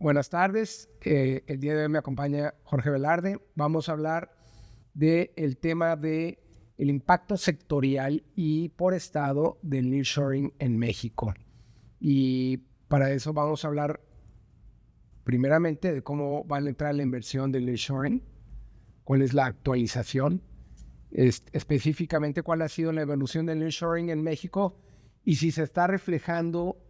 Buenas tardes. El día de hoy me acompaña Jorge Velarde. Vamos a hablar del tema de el impacto sectorial y por estado del nearshoring en México. Y para eso vamos a hablar primeramente de cómo va a entrar la inversión del nearshoring, cuál es la actualización, específicamente cuál ha sido la evolución del nearshoring en México y si se está reflejando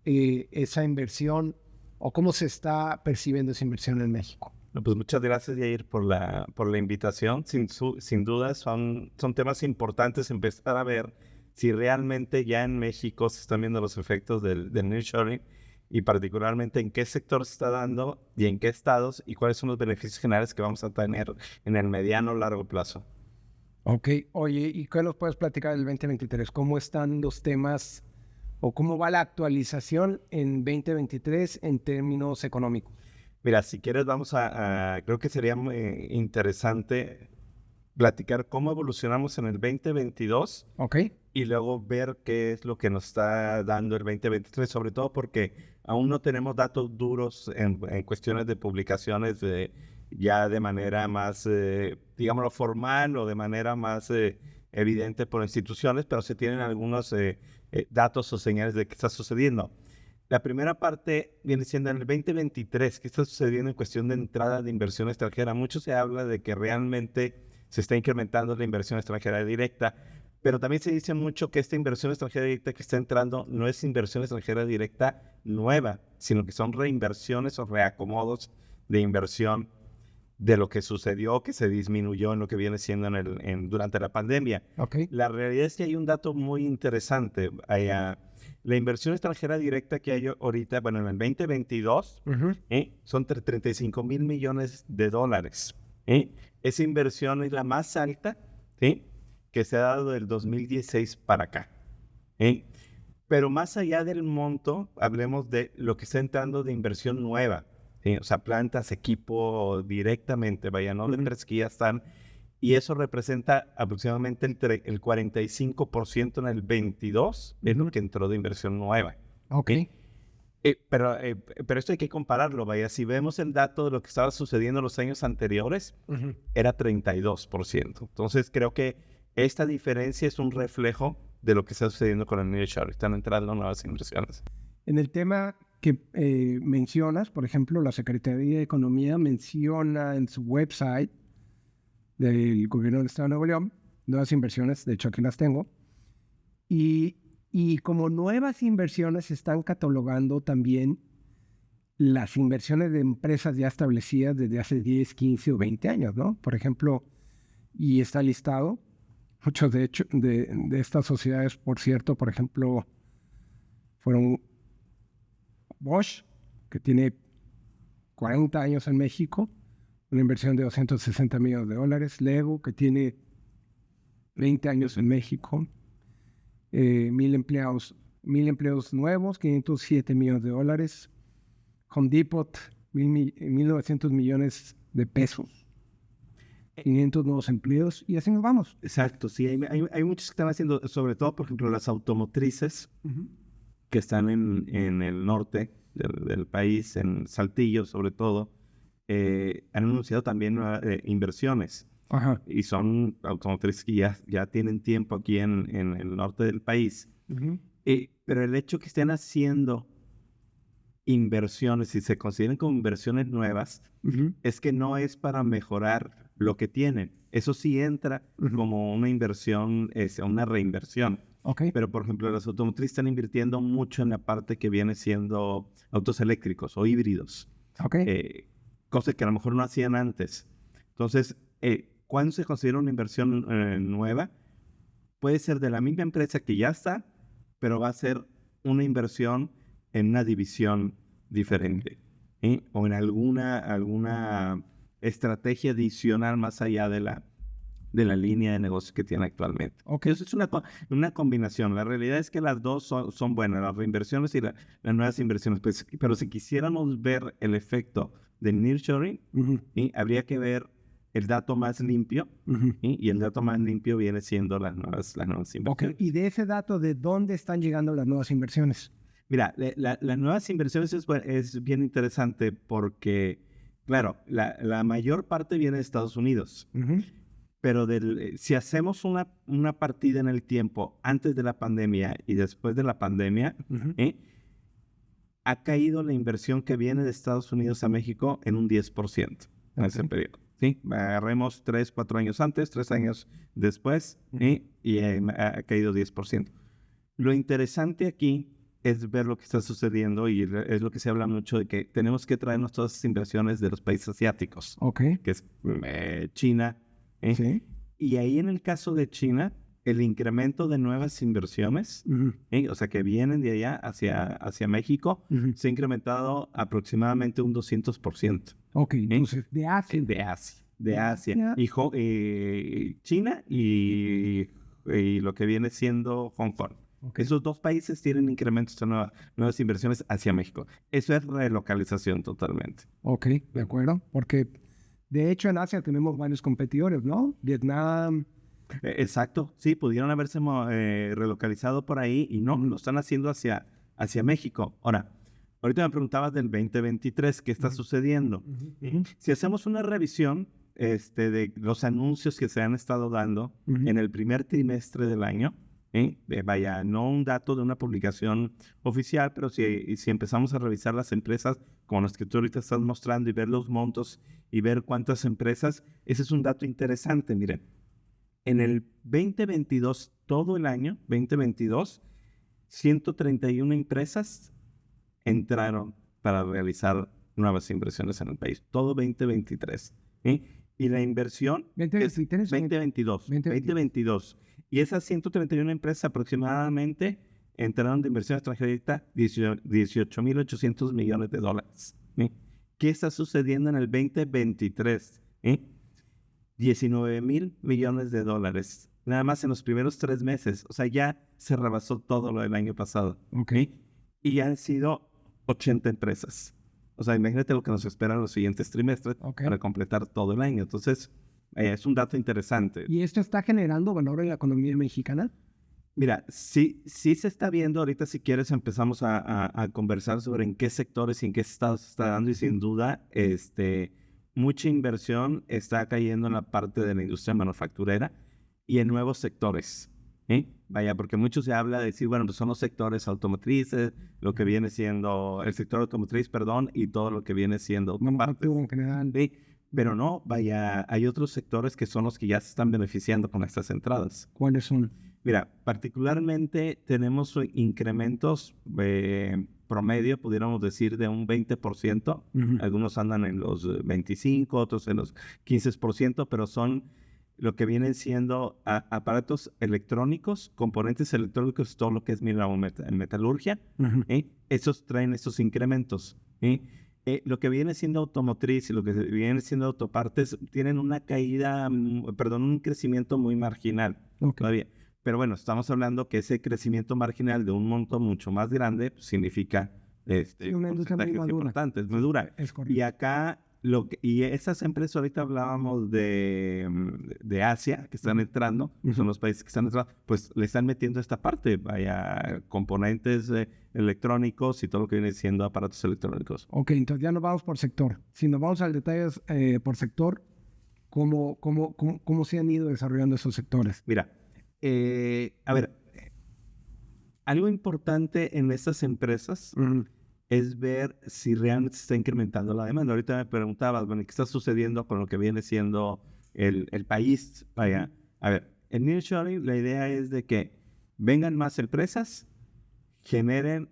esa inversión o cómo se está percibiendo esa inversión en México. Pues muchas gracias, Yair, por la invitación. Sin duda son temas importantes empezar a ver si realmente ya en México se están viendo los efectos del nearshoring y particularmente en qué sector se está dando y en qué estados y cuáles son los beneficios generales que vamos a tener en el mediano o largo plazo. Ok, oye, ¿y qué nos puedes platicar del 2023? ¿Cómo están los temas o cómo va la actualización en 2023 en términos económicos? Mira, si quieres creo que sería muy interesante platicar cómo evolucionamos en el 2022 Ok. y luego ver qué es lo que nos está dando el 2023, sobre todo porque aún no tenemos datos duros en cuestiones de publicaciones ya de manera más, digámoslo, formal o de manera más evidente por instituciones, pero se tienen algunos datos o señales de qué está sucediendo. La primera parte viene siendo en el 2023, ¿qué está sucediendo en cuestión de entrada de inversión extranjera? Mucho se habla de que realmente se está incrementando la inversión extranjera directa, pero también se dice mucho que esta inversión extranjera directa que está entrando no es inversión extranjera directa nueva, sino que son reinversiones o reacomodos de inversión de lo que sucedió, que se disminuyó en lo que viene siendo durante la pandemia. Okay. La realidad es que hay un dato muy interesante. La inversión extranjera directa que hay ahorita, bueno, en el 2022, son 35 mil millones de dólares. Esa inversión es la más alta, que se ha dado del 2016 para acá. Pero más allá del monto, hablemos de lo que está entrando de inversión nueva. O sea, plantas, equipo directamente, vaya, no de empresas que ya están. Y eso representa aproximadamente el 45% en el 22, es lo que entró de inversión nueva. Ok. Pero esto hay que compararlo, vaya, si vemos el dato de lo que estaba sucediendo en los años anteriores, era 32%. Entonces creo que esta diferencia es un reflejo de lo que está sucediendo con el nearshoring. Están entrando nuevas inversiones. En el tema que mencionas, por ejemplo, la Secretaría de Economía menciona en su website del Gobierno del Estado de Nuevo León nuevas inversiones, de hecho aquí las tengo, y como nuevas inversiones se están catalogando también las inversiones de empresas ya establecidas desde hace 10, 15 o 20 años, ¿no? Por ejemplo, y está listado, muchos de hecho de estas sociedades, por cierto, por ejemplo, fueron Bosch, que tiene 40 años en México, una inversión de 260 millones de dólares. Lego, que tiene 20 años en México, 1,000 empleos nuevos, 507 millones de dólares. Home Depot, 1,900 millones de pesos, 500 nuevos empleos, y así nos vamos. Exacto, sí, hay muchos que están haciendo, sobre todo, por ejemplo, las automotrices, que están en el norte del país, en Saltillo sobre todo, han anunciado también inversiones. Ajá. Y son automotrices que ya tienen tiempo aquí en el norte del país. Pero el hecho que estén haciendo inversiones y se consideren como inversiones nuevas, es que no es para mejorar lo que tienen. Eso sí entra como una inversión, una reinversión. Okay. Pero, por ejemplo, las automotrices están invirtiendo mucho en la parte que viene siendo autos eléctricos o híbridos. Okay. Cosas que a lo mejor no hacían antes. Entonces, ¿cuándo se considera una inversión nueva? Puede ser de la misma empresa que ya está, pero va a ser una inversión en una división diferente, o en alguna estrategia adicional más allá de la línea de negocio que tiene actualmente. Okay. Eso es una combinación. La realidad es que las dos son buenas, las reinversiones y las nuevas inversiones. Pero si quisiéramos ver el efecto del nearshoring, habría que ver el dato más limpio, y el dato más limpio viene siendo las nuevas inversiones. Okay. Y de ese dato, ¿de dónde están llegando las nuevas inversiones? Mira, las nuevas inversiones es bien interesante porque, claro, la mayor parte viene de Estados Unidos, pero si hacemos una partida en el tiempo antes de la pandemia y después de la pandemia, ha caído la inversión que viene de Estados Unidos a México en un 10% en ese periodo. ¿Sí? Agarremos 3, 4 años antes, 3 años después, y ha caído 10%. Lo interesante aquí es ver lo que está sucediendo y es lo que se habla mucho de que tenemos que traernos todas esas inversiones de los países asiáticos, que es China. Sí. Y ahí en el caso de China, el incremento de nuevas inversiones, o sea, que vienen de allá hacia México, se ha incrementado aproximadamente un 200%. Ok, entonces de Asia. De Asia. China y lo que viene siendo Hong Kong. Okay. Esos dos países tienen incrementos de nuevas inversiones hacia México. Eso es relocalización totalmente. Ok, de acuerdo. Porque de hecho en Asia tenemos varios competidores, ¿no? Vietnam. Exacto. Sí, pudieron haberse relocalizado por ahí y no, lo están haciendo hacia México. Ahora, ahorita me preguntabas del 2023, ¿qué está sucediendo? Si hacemos una revisión de los anuncios que se han estado dando en el primer trimestre del año, vaya, no un dato de una publicación oficial, pero si empezamos a revisar las empresas como las que tú ahorita estás mostrando y ver los montos y ver cuántas empresas, ese es un dato interesante. Miren, en el 2022, todo el año 2022, 131 empresas entraron para realizar nuevas inversiones en el país, todo 2023. Y la inversión es 2022. Y esas 131 empresas aproximadamente entraron de inversión extranjera 18.800 millones de dólares. ¿Qué está sucediendo en el 2023? 19.000 millones de dólares. Nada más en los primeros 3 meses. O sea, ya se rebasó todo lo del año pasado. Y han sido 80 empresas. O sea, imagínate lo que nos espera en los siguientes trimestres para completar todo el año. Entonces, es un dato interesante. ¿Y esto está generando valor en la economía mexicana? Mira, sí se está viendo. Ahorita, si quieres, empezamos a conversar sobre en qué sectores y en qué estados se está dando. Y sin duda, mucha inversión está cayendo en la parte de la industria manufacturera y en nuevos sectores. Vaya, porque mucho se habla de decir, bueno, pues son los sectores automotrices, lo que viene siendo el sector automotriz, y todo lo que viene siendo manufactura en general. ¿Sí? Pero no, vaya, hay otros sectores que son los que ya se están beneficiando con estas entradas. ¿Cuáles son? Mira, particularmente tenemos incrementos promedio, pudiéramos decir, de un 20%. Algunos andan en los 25%, otros en los 15%, pero son lo que vienen siendo aparatos electrónicos, componentes electrónicos, todo lo que es metalurgia. Esos traen esos incrementos. Lo que viene siendo automotriz y lo que viene siendo autopartes tienen una caída, un crecimiento muy marginal todavía. Pero bueno, estamos hablando que ese crecimiento marginal de un monto mucho más grande significa una industria muy madura. Importantes, muy dura. Es correcto. Y acá, y esas empresas, ahorita hablábamos de Asia, que están entrando, son los países que están entrando, pues le están metiendo esta parte, vaya, componentes electrónicos y todo lo que viene siendo aparatos electrónicos. Ok, entonces ya nos vamos por sector. Si nos vamos al detalle por sector, ¿cómo se han ido desarrollando esos sectores? Mira, a ver, algo importante en estas empresas es ver si realmente se está incrementando la demanda. Ahorita me preguntabas, bueno, ¿qué está sucediendo con lo que viene siendo el país? Vaya, a ver, en nearshoring la idea es de que vengan más empresas, generen,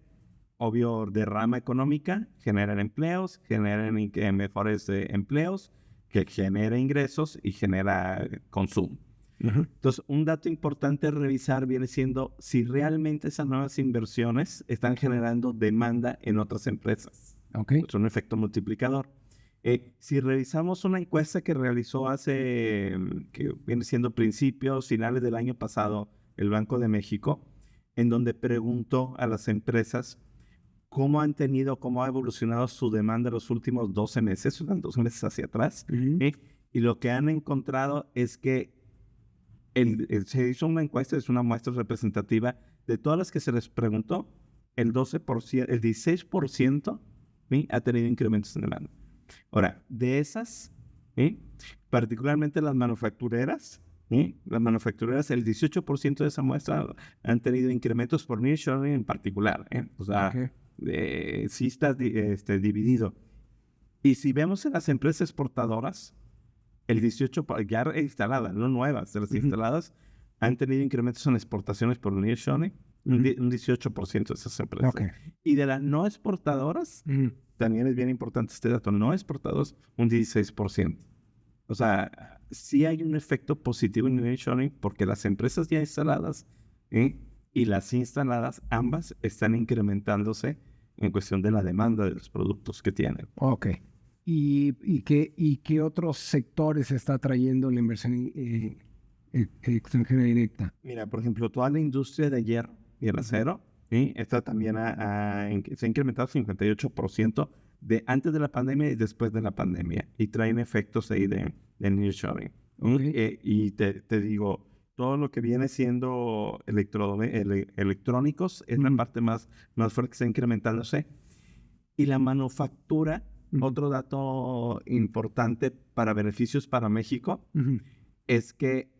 obvio, derrama económica, generen empleos, generen mejores empleos, que genera ingresos y genera consumo. Entonces, un dato importante a revisar viene siendo si realmente esas nuevas inversiones están generando demanda en otras empresas. Es un efecto multiplicador. Si revisamos una encuesta que realizó que viene siendo finales del año pasado, el Banco de México, en donde preguntó a las empresas cómo ha evolucionado su demanda los últimos 12 meses, 12 meses hacia atrás, y lo que han encontrado es que se hizo una encuesta, es una muestra representativa de todas las que se les preguntó. el 12%, el 16%, ¿sí? Ha tenido incrementos en demanda. Ahora, de esas, ¿sí? Particularmente las manufactureras, ¿sí? Las manufactureras, el 18% de esa muestra han tenido incrementos por nearshoring en particular, ¿eh? O sea, Okay. sí está dividido. Y si vemos en las empresas exportadoras, el 18%, ya instaladas, no nuevas, de las instaladas, han tenido incrementos en exportaciones por nearshoring, un 18% de esas empresas. Okay. Y de las no exportadoras, también es bien importante este dato, no exportados, un 16%. O sea, sí hay un efecto positivo en el nearshoring porque las empresas ya instaladas y las instaladas, ambas están incrementándose en cuestión de la demanda de los productos que tienen. Ok. ¿Y qué otros sectores está trayendo la inversión extranjera directa? Mira, por ejemplo, toda la industria de hierro y el acero, ¿sí? Esta también se ha incrementado 58% de antes de la pandemia y después de la pandemia. Y traen efectos ahí de nearshoring. Okay. Y te digo, todo lo que viene siendo electrónicos es la parte más fuerte que está incrementándose. Y la manufactura, otro dato importante para beneficios para México, es que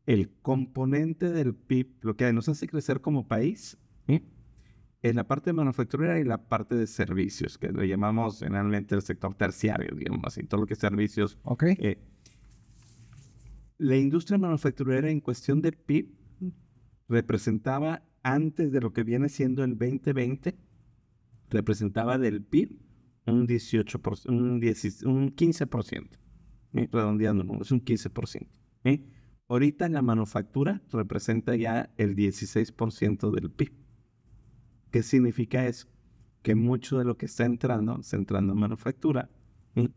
el componente del PIB, lo que nos hace crecer como país, ¿sí? Es la parte manufacturera y la parte de servicios, que le llamamos generalmente el sector terciario, digamos así, todo lo que es servicios. Okay. La industria manufacturera en cuestión de PIB representaba, antes de lo que viene siendo el 2020, representaba del PIB un 18%, un 15%, redondeando, es un 15%. Ahorita la manufactura representa ya el 16% del PIB. ¿Qué significa eso? Que mucho de lo que está entrando en manufactura,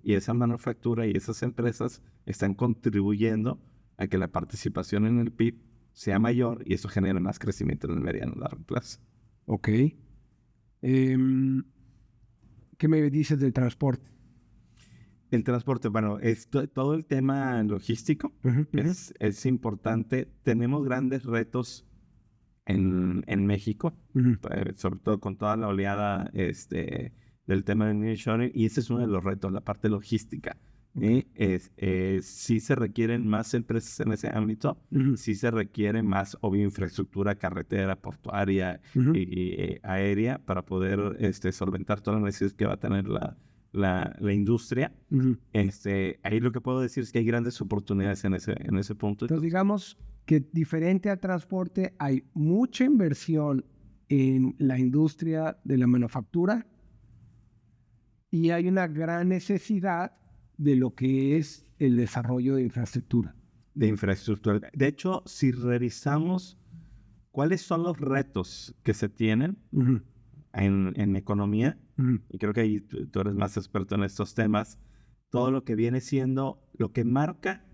y esa manufactura y esas empresas están contribuyendo a que la participación en el PIB sea mayor y eso genera más crecimiento en el mediano y largo plazo. Ok. ¿Qué me dices del transporte? El transporte, bueno, todo el tema logístico es importante. Tenemos grandes retos en México, sobre todo con toda la oleada del tema de nearshoring, y ese es uno de los retos, la parte logística. Sí se requieren más empresas en ese ámbito, sí se requiere más, obvio, infraestructura carretera, portuaria y aérea para poder solventar todas las necesidades que va a tener la industria. Ahí lo que puedo decir es que hay grandes oportunidades en ese punto. Entonces, digamos que diferente al transporte, hay mucha inversión en la industria de la manufactura y hay una gran necesidad de lo que es el desarrollo de infraestructura. De infraestructura. De hecho, si revisamos cuáles son los retos que se tienen en economía, y creo que ahí tú eres más experto en estos temas, todo lo que viene siendo, lo que marca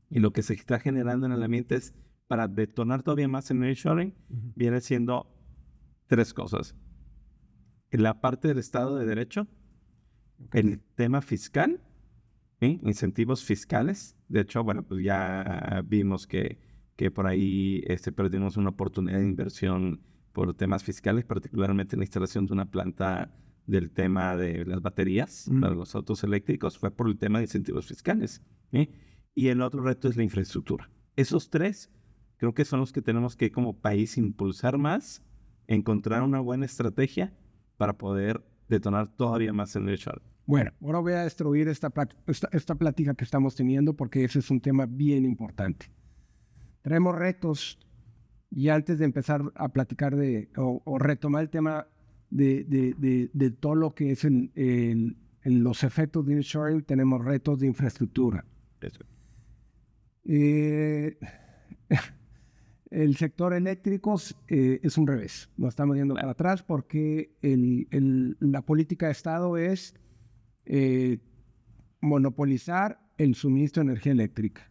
y lo que se está generando en el ambiente es para detonar todavía más el nearshoring, viene siendo tres cosas. En la parte del Estado de Derecho, el tema fiscal, ¿sí? Incentivos fiscales. De hecho, bueno, pues ya vimos que por ahí perdimos una oportunidad de inversión por temas fiscales, particularmente en la instalación de una planta del tema de las baterías para los autos eléctricos, fue por el tema de incentivos fiscales. Y el otro reto es la infraestructura. Esos tres creo que son los que tenemos que como país impulsar más, encontrar una buena estrategia para poder detonar todavía más el nearshoring. Bueno, ahora voy a destruir esta plática que estamos teniendo porque ese es un tema bien importante. Tenemos retos y antes de empezar a platicar o retomar el tema de todo lo que es los efectos de nearshoring, tenemos retos de infraestructura. Eso. El sector eléctrico es un revés. Nos estamos yendo para atrás porque la política de Estado es monopolizar el suministro de energía eléctrica.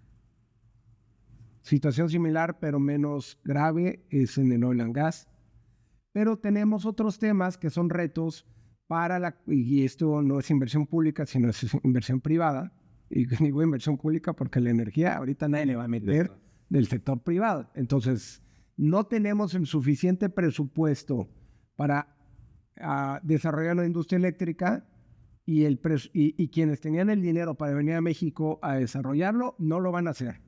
Situación similar, pero menos grave, es en el oil and gas. Pero tenemos otros temas que son retos y esto no es inversión pública, sino es inversión privada. Y digo inversión pública porque la energía ahorita nadie le va a meter del sector privado. Entonces, no tenemos el suficiente presupuesto para desarrollar una industria eléctrica y quienes tenían el dinero para venir a México a desarrollarlo no lo van a hacer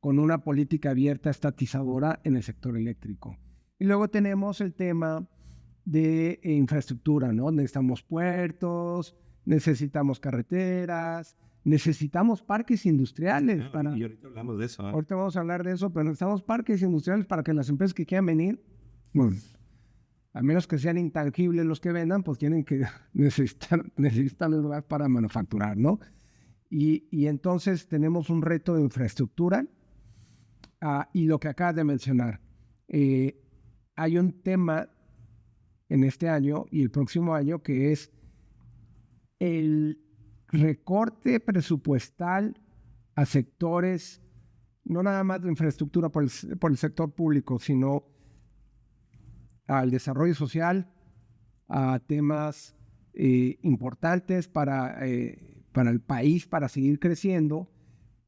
con una política abierta estatizadora en el sector eléctrico. Y luego tenemos el tema de infraestructura, ¿no? Necesitamos puertos, necesitamos carreteras, necesitamos parques industriales. Y ahorita hablamos de eso. Ahorita vamos a hablar de eso, pero necesitamos parques industriales para que las empresas que quieran venir, pues, a menos que sean intangibles los que vendan, pues tienen que necesitan un lugar para manufacturar, ¿no? Y entonces tenemos un reto de infraestructura y lo que acabas de mencionar. Hay un tema en este año y el próximo año que es el recorte presupuestal a sectores, no nada más de infraestructura por el sector público, sino al desarrollo social, a temas importantes para el país, para seguir creciendo,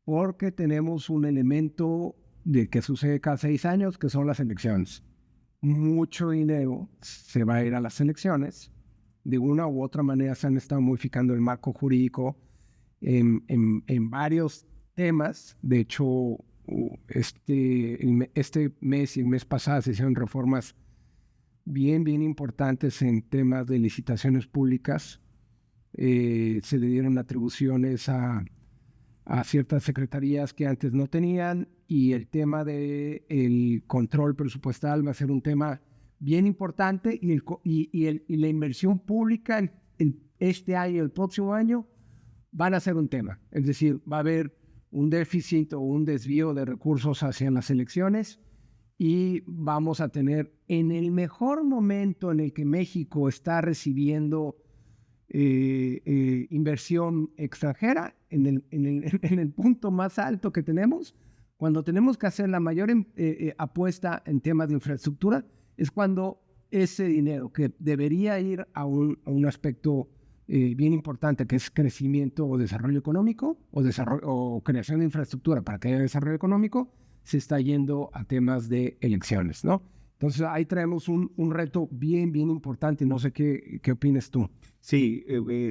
porque tenemos un elemento de que sucede cada 6 años, que son las elecciones. Mucho dinero se va a ir a las elecciones. De una u otra manera se han estado modificando el marco jurídico en varios temas. De hecho, este mes y el mes pasado se hicieron reformas bien importantes en temas de licitaciones públicas. Se le dieron atribuciones a ciertas secretarías que antes no tenían, y el tema del control presupuestal va a ser un tema bien importante, y la inversión pública este año y el próximo año van a ser un tema. Es decir, va a haber un déficit o un desvío de recursos hacia las elecciones, y vamos a tener, en el mejor momento en el que México está recibiendo inversión extranjera, en el punto más alto que tenemos, cuando tenemos que hacer la mayor apuesta en temas de infraestructura, es cuando ese dinero que debería ir a un aspecto bien importante, que es crecimiento o desarrollo económico, o creación de infraestructura para que haya desarrollo económico, se está yendo a temas de elecciones, ¿no? Entonces ahí traemos un reto bien importante. No sé qué opinas tú. Sí,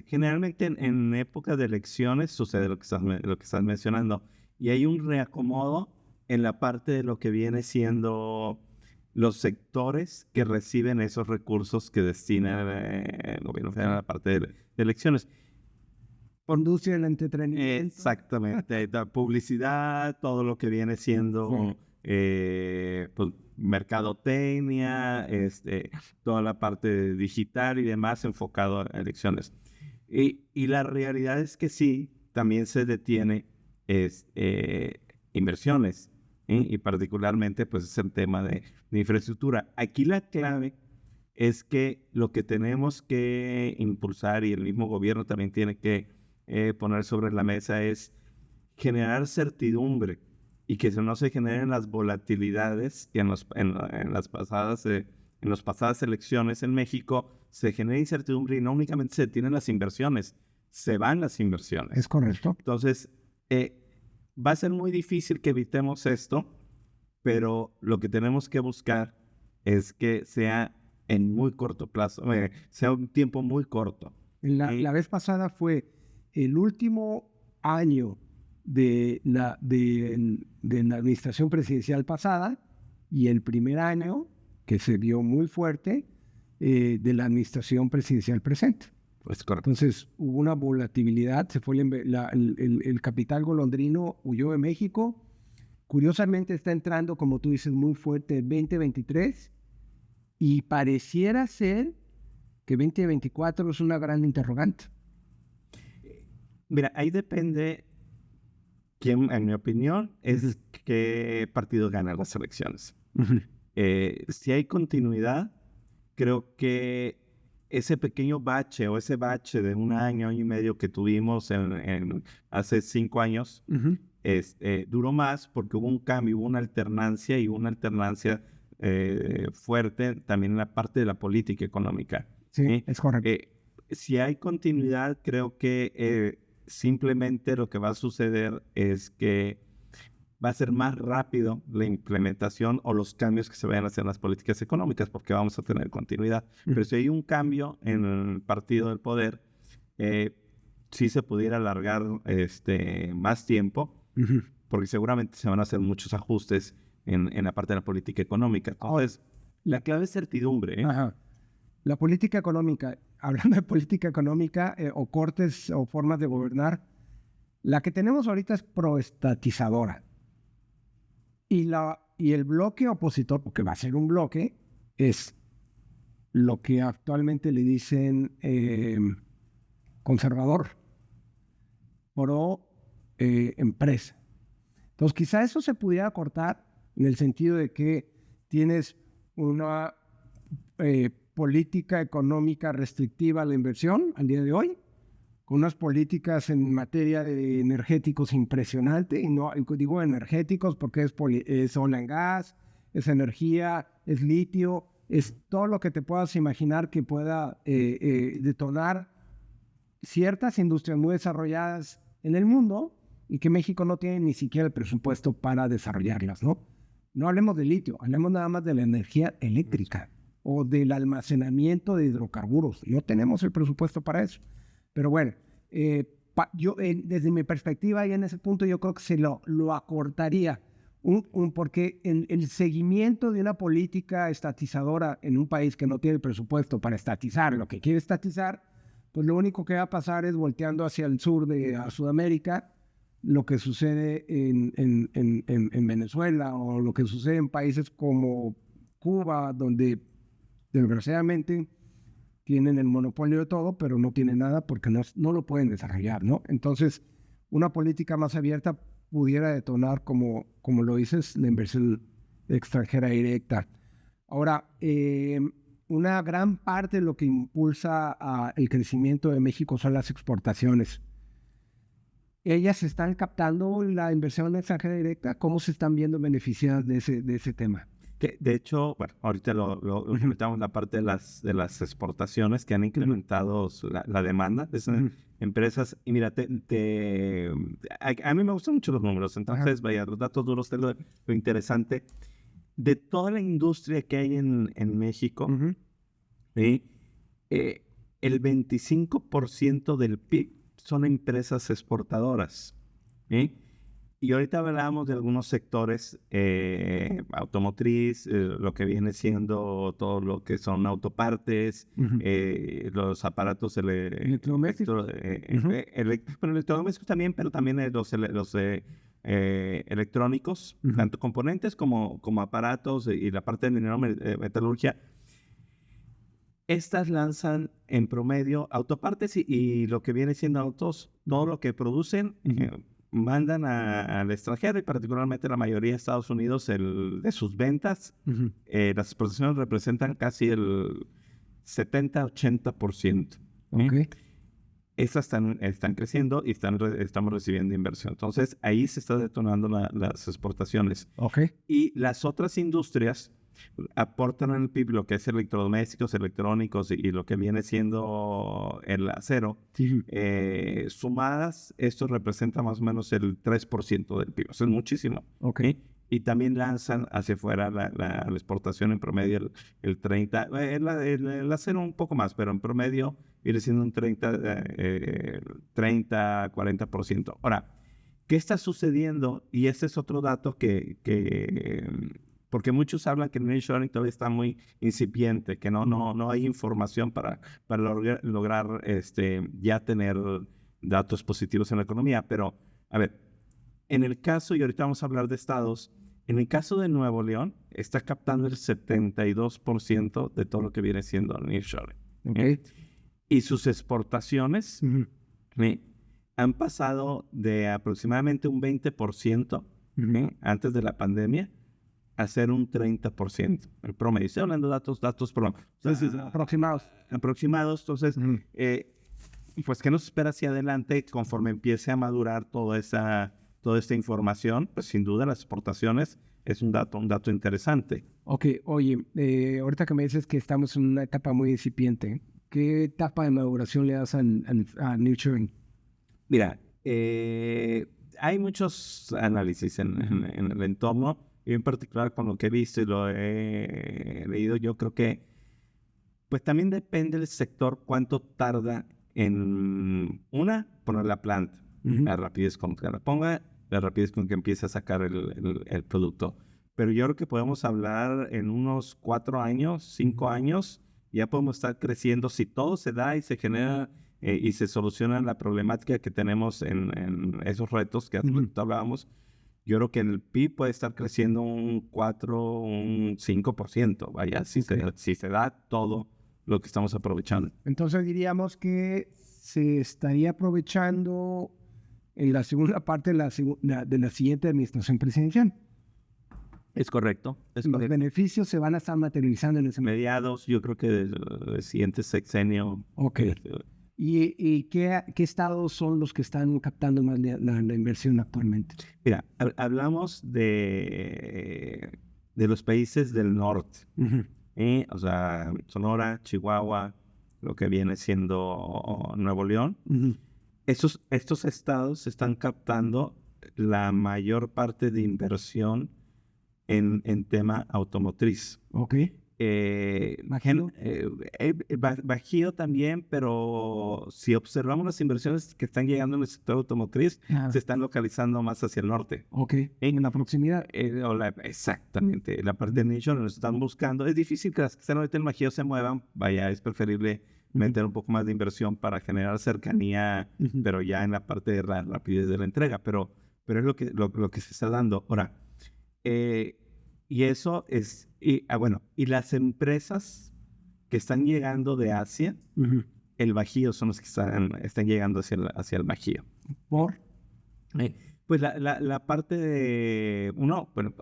generalmente en épocas de elecciones sucede lo que estás mencionando, y hay un reacomodo en la parte de lo que viene siendo los sectores que reciben esos recursos que destina el gobierno federal a la parte de elecciones. Por industria del entretenimiento. Exactamente, la publicidad, todo lo que viene siendo pues, mercadotecnia, toda la parte digital y demás enfocado a elecciones. Y la realidad es que sí, también se detiene inversiones, y particularmente pues es el tema de infraestructura. Aquí la clave es que lo que tenemos que impulsar, y el mismo gobierno también tiene que poner sobre la mesa, es generar certidumbre, y que no se generen las volatilidades que en las pasadas elecciones en México se genera incertidumbre, y no únicamente se detienen las inversiones, se van las inversiones. Es correcto. Entonces, va a ser muy difícil que evitemos esto, pero lo que tenemos que buscar es que sea en muy corto plazo, sea un tiempo muy corto. La vez pasada fue el último año de la administración presidencial pasada, y el primer año que se vio muy fuerte de la administración presidencial presente. Pues correcto. Entonces hubo una volatilidad, se fue el capital golondrino, huyó de México. Curiosamente está entrando, como tú dices, muy fuerte el 2023, y pareciera ser que 2024 es una gran interrogante. Mira, ahí depende quién, en mi opinión, es qué partido gana las elecciones. Si hay continuidad, creo que ese pequeño bache o ese bache de un año y medio que tuvimos hace 5 años, duró más porque hubo un cambio, hubo una alternancia, y una alternancia fuerte también en la parte de la política económica. Sí, es correcto. Si hay continuidad, creo que simplemente lo que va a suceder es que va a ser más rápido la implementación o los cambios que se vayan a hacer en las políticas económicas, porque vamos a tener continuidad. Pero si hay un cambio en el partido del poder, sí se pudiera alargar más tiempo, porque seguramente se van a hacer muchos ajustes en la parte de la política económica. Entonces, la clave es certidumbre. Ajá. La política económica, hablando de política económica o cortes o formas de gobernar, la que tenemos ahorita es proestatizadora. Y el bloque opositor, porque va a ser un bloque, es lo que actualmente le dicen conservador, pro empresa. Entonces, quizá eso se pudiera cortar en el sentido de que tienes una política económica restrictiva a la inversión al día de hoy, con unas políticas en materia de energéticos impresionante, y no digo energéticos porque es oil and gas, es energía, es litio, es todo lo que te puedas imaginar que pueda detonar ciertas industrias muy desarrolladas en el mundo y que México no tiene ni siquiera el presupuesto para desarrollarlas, ¿no? No hablemos de litio, hablemos nada más de la energía eléctrica o del almacenamiento de hidrocarburos. No tenemos el presupuesto para eso. Pero bueno, desde mi perspectiva y en ese punto yo creo que se lo acortaría, porque en el seguimiento de una política estatizadora en un país que no tiene el presupuesto para estatizar lo que quiere estatizar, pues lo único que va a pasar es volteando hacia el sur de Sudamérica, lo que sucede en Venezuela o lo que sucede en países como Cuba, donde desgraciadamente tienen el monopolio de todo, pero no tienen nada porque no lo pueden desarrollar, ¿no? Entonces, una política más abierta pudiera detonar, como lo dices, la inversión extranjera directa. Ahora, una gran parte de lo que impulsa el crecimiento de México son las exportaciones. ¿Ellas están captando la inversión extranjera directa? ¿Cómo se están viendo beneficiadas de ese tema? De hecho, bueno, ahorita lo implementamos la parte de las exportaciones que han incrementado la demanda de esas empresas. Y mira, a mí me gustan mucho los números, entonces, vaya, los datos duros de lo interesante. De toda la industria que hay en México, ¿sí? El 25% del PIB son empresas exportadoras, ¿sí? Y ahorita hablábamos de algunos sectores, automotriz, lo que viene siendo todo lo que son autopartes, los aparatos electrodomésticos. Electrodomésticos también, pero también los electrónicos, tanto componentes como aparatos y la parte de minero, metalurgia. Estas lanzan en promedio autopartes y lo que viene siendo autos, todo lo que producen, mandan al extranjero y particularmente la mayoría de Estados Unidos de sus ventas. Las exportaciones representan casi el 70-80%. Okay. Estas están creciendo y estamos recibiendo inversión. Entonces, ahí se está detonando las exportaciones. Okay. Y las otras industrias aportan en el PIB lo que es electrodomésticos, electrónicos y lo que viene siendo el acero. Sumadas, esto representa más o menos el 3% del PIB. Eso es muchísimo. Okay. Y también lanzan hacia afuera la exportación en promedio el 30%. El acero un poco más, pero en promedio viene siendo un 30-40%. Ahora, ¿qué está sucediendo? Y este es otro dato porque muchos hablan que el nearshoring todavía está muy incipiente, que no hay información para lograr ya tener datos positivos en la economía. Pero, a ver, en el caso, y ahorita vamos a hablar de estados, en el caso de Nuevo León, está captando el 72% de todo lo que viene siendo el nearshoring. Okay. Y sus exportaciones han pasado de aproximadamente un 20% antes de la pandemia a ser un 30% el promedio. Estoy hablando de datos aproximados. Entonces, pues, ¿qué nos espera hacia adelante conforme empiece a madurar toda esta información? Pues, sin duda, las exportaciones es un dato interesante. Ok, oye, ahorita que me dices que estamos en una etapa muy incipiente, ¿qué etapa de maduración le das a nearshoring? Mira, hay muchos análisis en el entorno, y en particular con lo que he visto y lo he leído, yo creo que pues también depende del sector cuánto tarda en, poner la planta, la rapidez con que la ponga, la rapidez con que empiece a sacar el producto. Pero yo creo que podemos hablar en unos 4 años, 5 años, ya podemos estar creciendo si todo se da y se genera y se soluciona la problemática que tenemos en esos retos que hace rato hablábamos. Yo creo que el PIB puede estar creciendo un 4, un 5%, vaya, si se da todo lo que estamos aprovechando. Entonces diríamos que se estaría aprovechando en la segunda parte de la siguiente administración presidencial. Es correcto. Los beneficios se van a estar materializando en ese momento. Mediados, yo creo que del siguiente sexenio. Ok. ¿Y qué estados son los que están captando más la inversión actualmente? Mira, hablamos de los países del norte. O sea, Sonora, Chihuahua, lo que viene siendo Nuevo León. Estos estados están captando la mayor parte de inversión en tema automotriz. Ok. Bajío también, pero si observamos las inversiones que están llegando en el sector automotriz, se están localizando más hacia el norte. Ok, en la proximidad. Exactamente, la parte de nicho nos están buscando. Es difícil que las que están ahorita en Bajío se muevan, vaya, es preferible meter un poco más de inversión para generar cercanía, pero ya en la parte de la rapidez de la entrega, pero es lo que se está dando. Ahora, y eso es, y las empresas que están llegando de Asia, el Bajío son los que están llegando hacia el Bajío. ¿Por? Pues la parte de,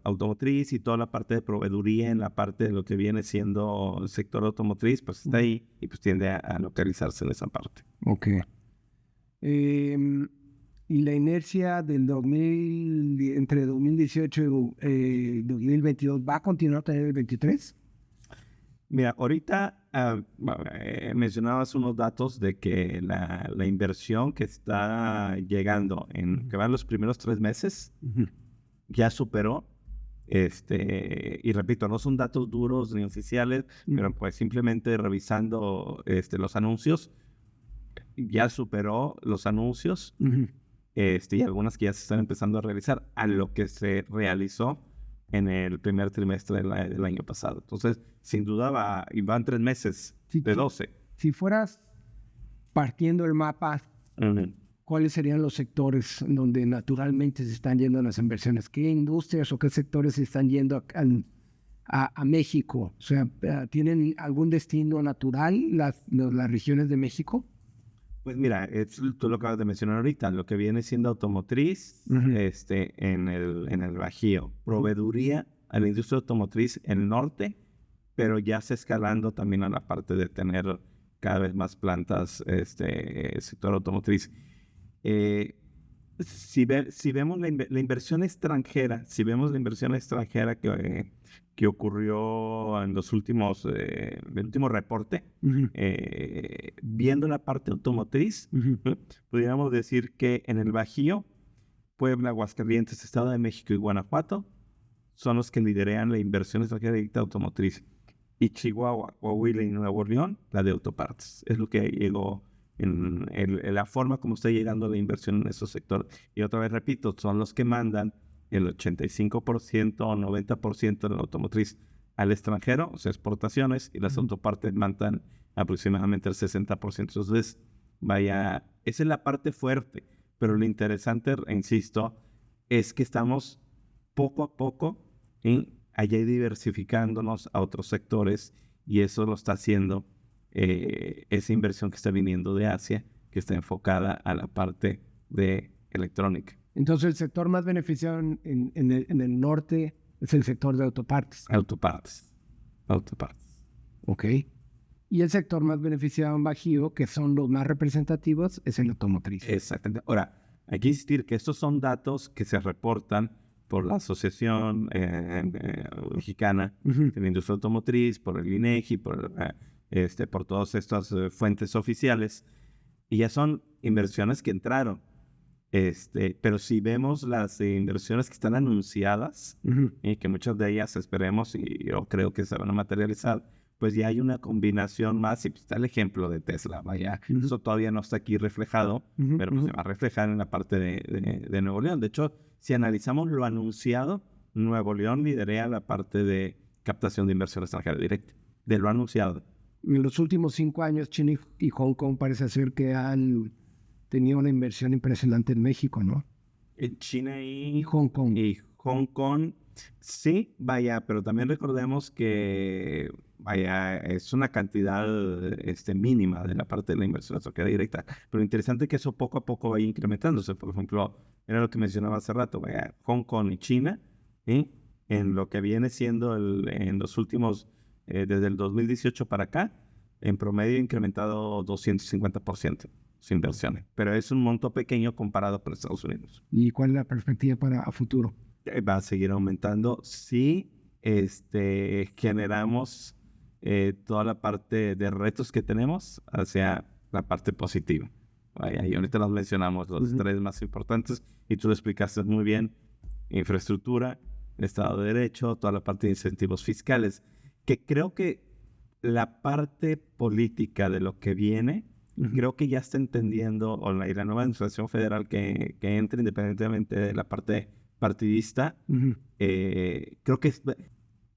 automotriz y toda la parte de proveeduría en la parte de lo que viene siendo el sector automotriz, pues está ahí y pues tiende a localizarse en esa parte. Ok. Y la inercia del entre 2018 y 2022, ¿va a continuar a tener el 23? Mira, ahorita mencionabas unos datos de que la inversión que está llegando que van los primeros 3 meses ya superó, y repito, no son datos duros ni oficiales, pero pues simplemente revisando los anuncios, ya superó los anuncios. Y algunas que ya se están empezando a realizar a lo que se realizó en el primer trimestre del año pasado. Entonces, sin duda van 3 meses de 12. Si fueras partiendo el mapa, ¿cuáles serían los sectores donde naturalmente se están yendo las inversiones? ¿Qué industrias o qué sectores se están yendo a México? O sea, ¿tienen algún destino natural las regiones de México? Pues mira, tú lo acabas de mencionar ahorita, lo que viene siendo automotriz en el Bajío, proveeduría a la industria automotriz en el norte, pero ya se escalando también a la parte de tener cada vez más plantas, sector automotriz. Si vemos la inversión extranjera, que ocurrió en los últimos, el último reporte, viendo la parte automotriz, pudiéramos decir que en el Bajío, Puebla, Aguascalientes, Estado de México y Guanajuato son los que lideran la inversión extranjera directa automotriz. Y Chihuahua, Coahuila y Nuevo León, la de autopartes. Es lo que llegó en la forma como está llegando la inversión en esos sectores. Y otra vez repito, son los que mandan el 85% o 90% de la automotriz al extranjero, o sea, exportaciones, y las autopartes mandan aproximadamente el 60%. Entonces, vaya, esa es la parte fuerte, pero lo interesante, insisto, es que estamos poco a poco allá diversificándonos a otros sectores, y eso lo está haciendo esa inversión que está viniendo de Asia, que está enfocada a la parte de electrónica. Entonces, el sector más beneficiado en el norte es el sector de autopartes. Autopartes. Ok. Y el sector más beneficiado en Bajío, que son los más representativos, es el automotriz. Exactamente. Ahora, hay que insistir que estos son datos que se reportan por la Asociación Mexicana de la Industria Automotriz, por el INEGI, por todas estas fuentes oficiales, y ya son inversiones que entraron. Pero si vemos las inversiones que están anunciadas, y que muchas de ellas esperemos y yo creo que se van a materializar, pues ya hay una combinación más, y pues está el ejemplo de Tesla, vaya, eso todavía no está aquí reflejado, pero pues se va a reflejar en la parte de Nuevo León. De hecho, si analizamos lo anunciado, Nuevo León lidera la parte de captación de inversión extranjera directa, de lo anunciado. En los últimos 5 años, China y Hong Kong parece ser que han tenido una inversión impresionante en México, ¿no? En China y Hong Kong. Y Hong Kong, sí, vaya, pero también recordemos que, vaya, es una cantidad mínima de la parte de la inversión extranjera directa. Pero interesante que eso poco a poco vaya incrementándose. Por ejemplo, era lo que mencionaba hace rato, vaya, Hong Kong y China, ¿sí? En lo que viene siendo en los últimos, desde el 2018 para acá, en promedio ha incrementado 250% sus inversiones. Pero es un monto pequeño comparado con Estados Unidos. ¿Y cuál es la perspectiva para a futuro? Va a seguir aumentando si generamos toda la parte de retos que tenemos hacia la parte positiva. Vaya, y ahorita los mencionamos, los tres más importantes, y tú lo explicaste muy bien: infraestructura, Estado de Derecho, toda la parte de incentivos fiscales, que creo que la parte política de lo que viene, creo que ya está entendiendo, y la nueva administración federal que entra, independientemente de la parte partidista, creo que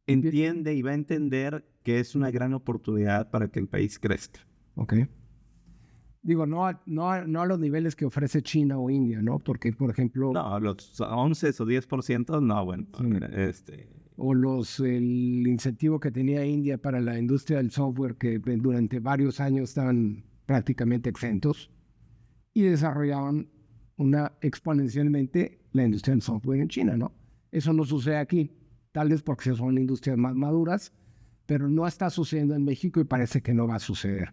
entiende y va a entender que es una gran oportunidad para que el país crezca. Ok. Digo, no a los niveles que ofrece China o India, ¿no? Porque, por ejemplo... No, los 11 o 10%, no, bueno. Sí. O el incentivo que tenía India para la industria del software, que durante varios años estaban prácticamente exentos, y desarrollaban exponencialmente la industria del software en China, ¿no? Eso no sucede aquí, tal vez porque son industrias más maduras, pero no está sucediendo en México y parece que no va a suceder.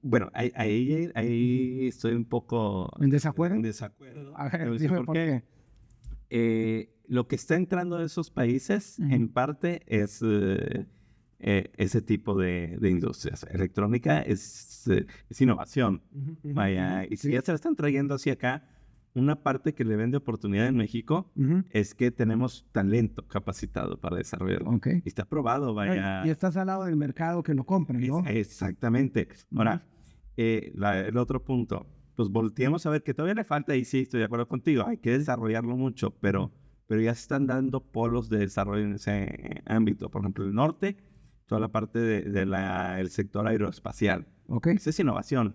Bueno, ahí estoy un poco... ¿En desacuerdo? En desacuerdo. A ver, dime por qué. Lo que está entrando de esos países, en parte, es ese tipo de industrias. Electrónica es innovación. Vaya, y si ya se la están trayendo hacia acá, una parte que le vende oportunidad en México es que tenemos talento capacitado para desarrollarlo. Okay. Y está probado, vaya. Y estás al lado del mercado que lo compra, ¿no? Exactamente. Ahora, el otro punto, pues volteemos a ver que todavía le falta, y sí, estoy de acuerdo contigo, hay que desarrollarlo mucho, pero ya se están dando polos de desarrollo en ese ámbito. Por ejemplo, el norte, toda la parte del sector aeroespacial. Okay. Esa es innovación.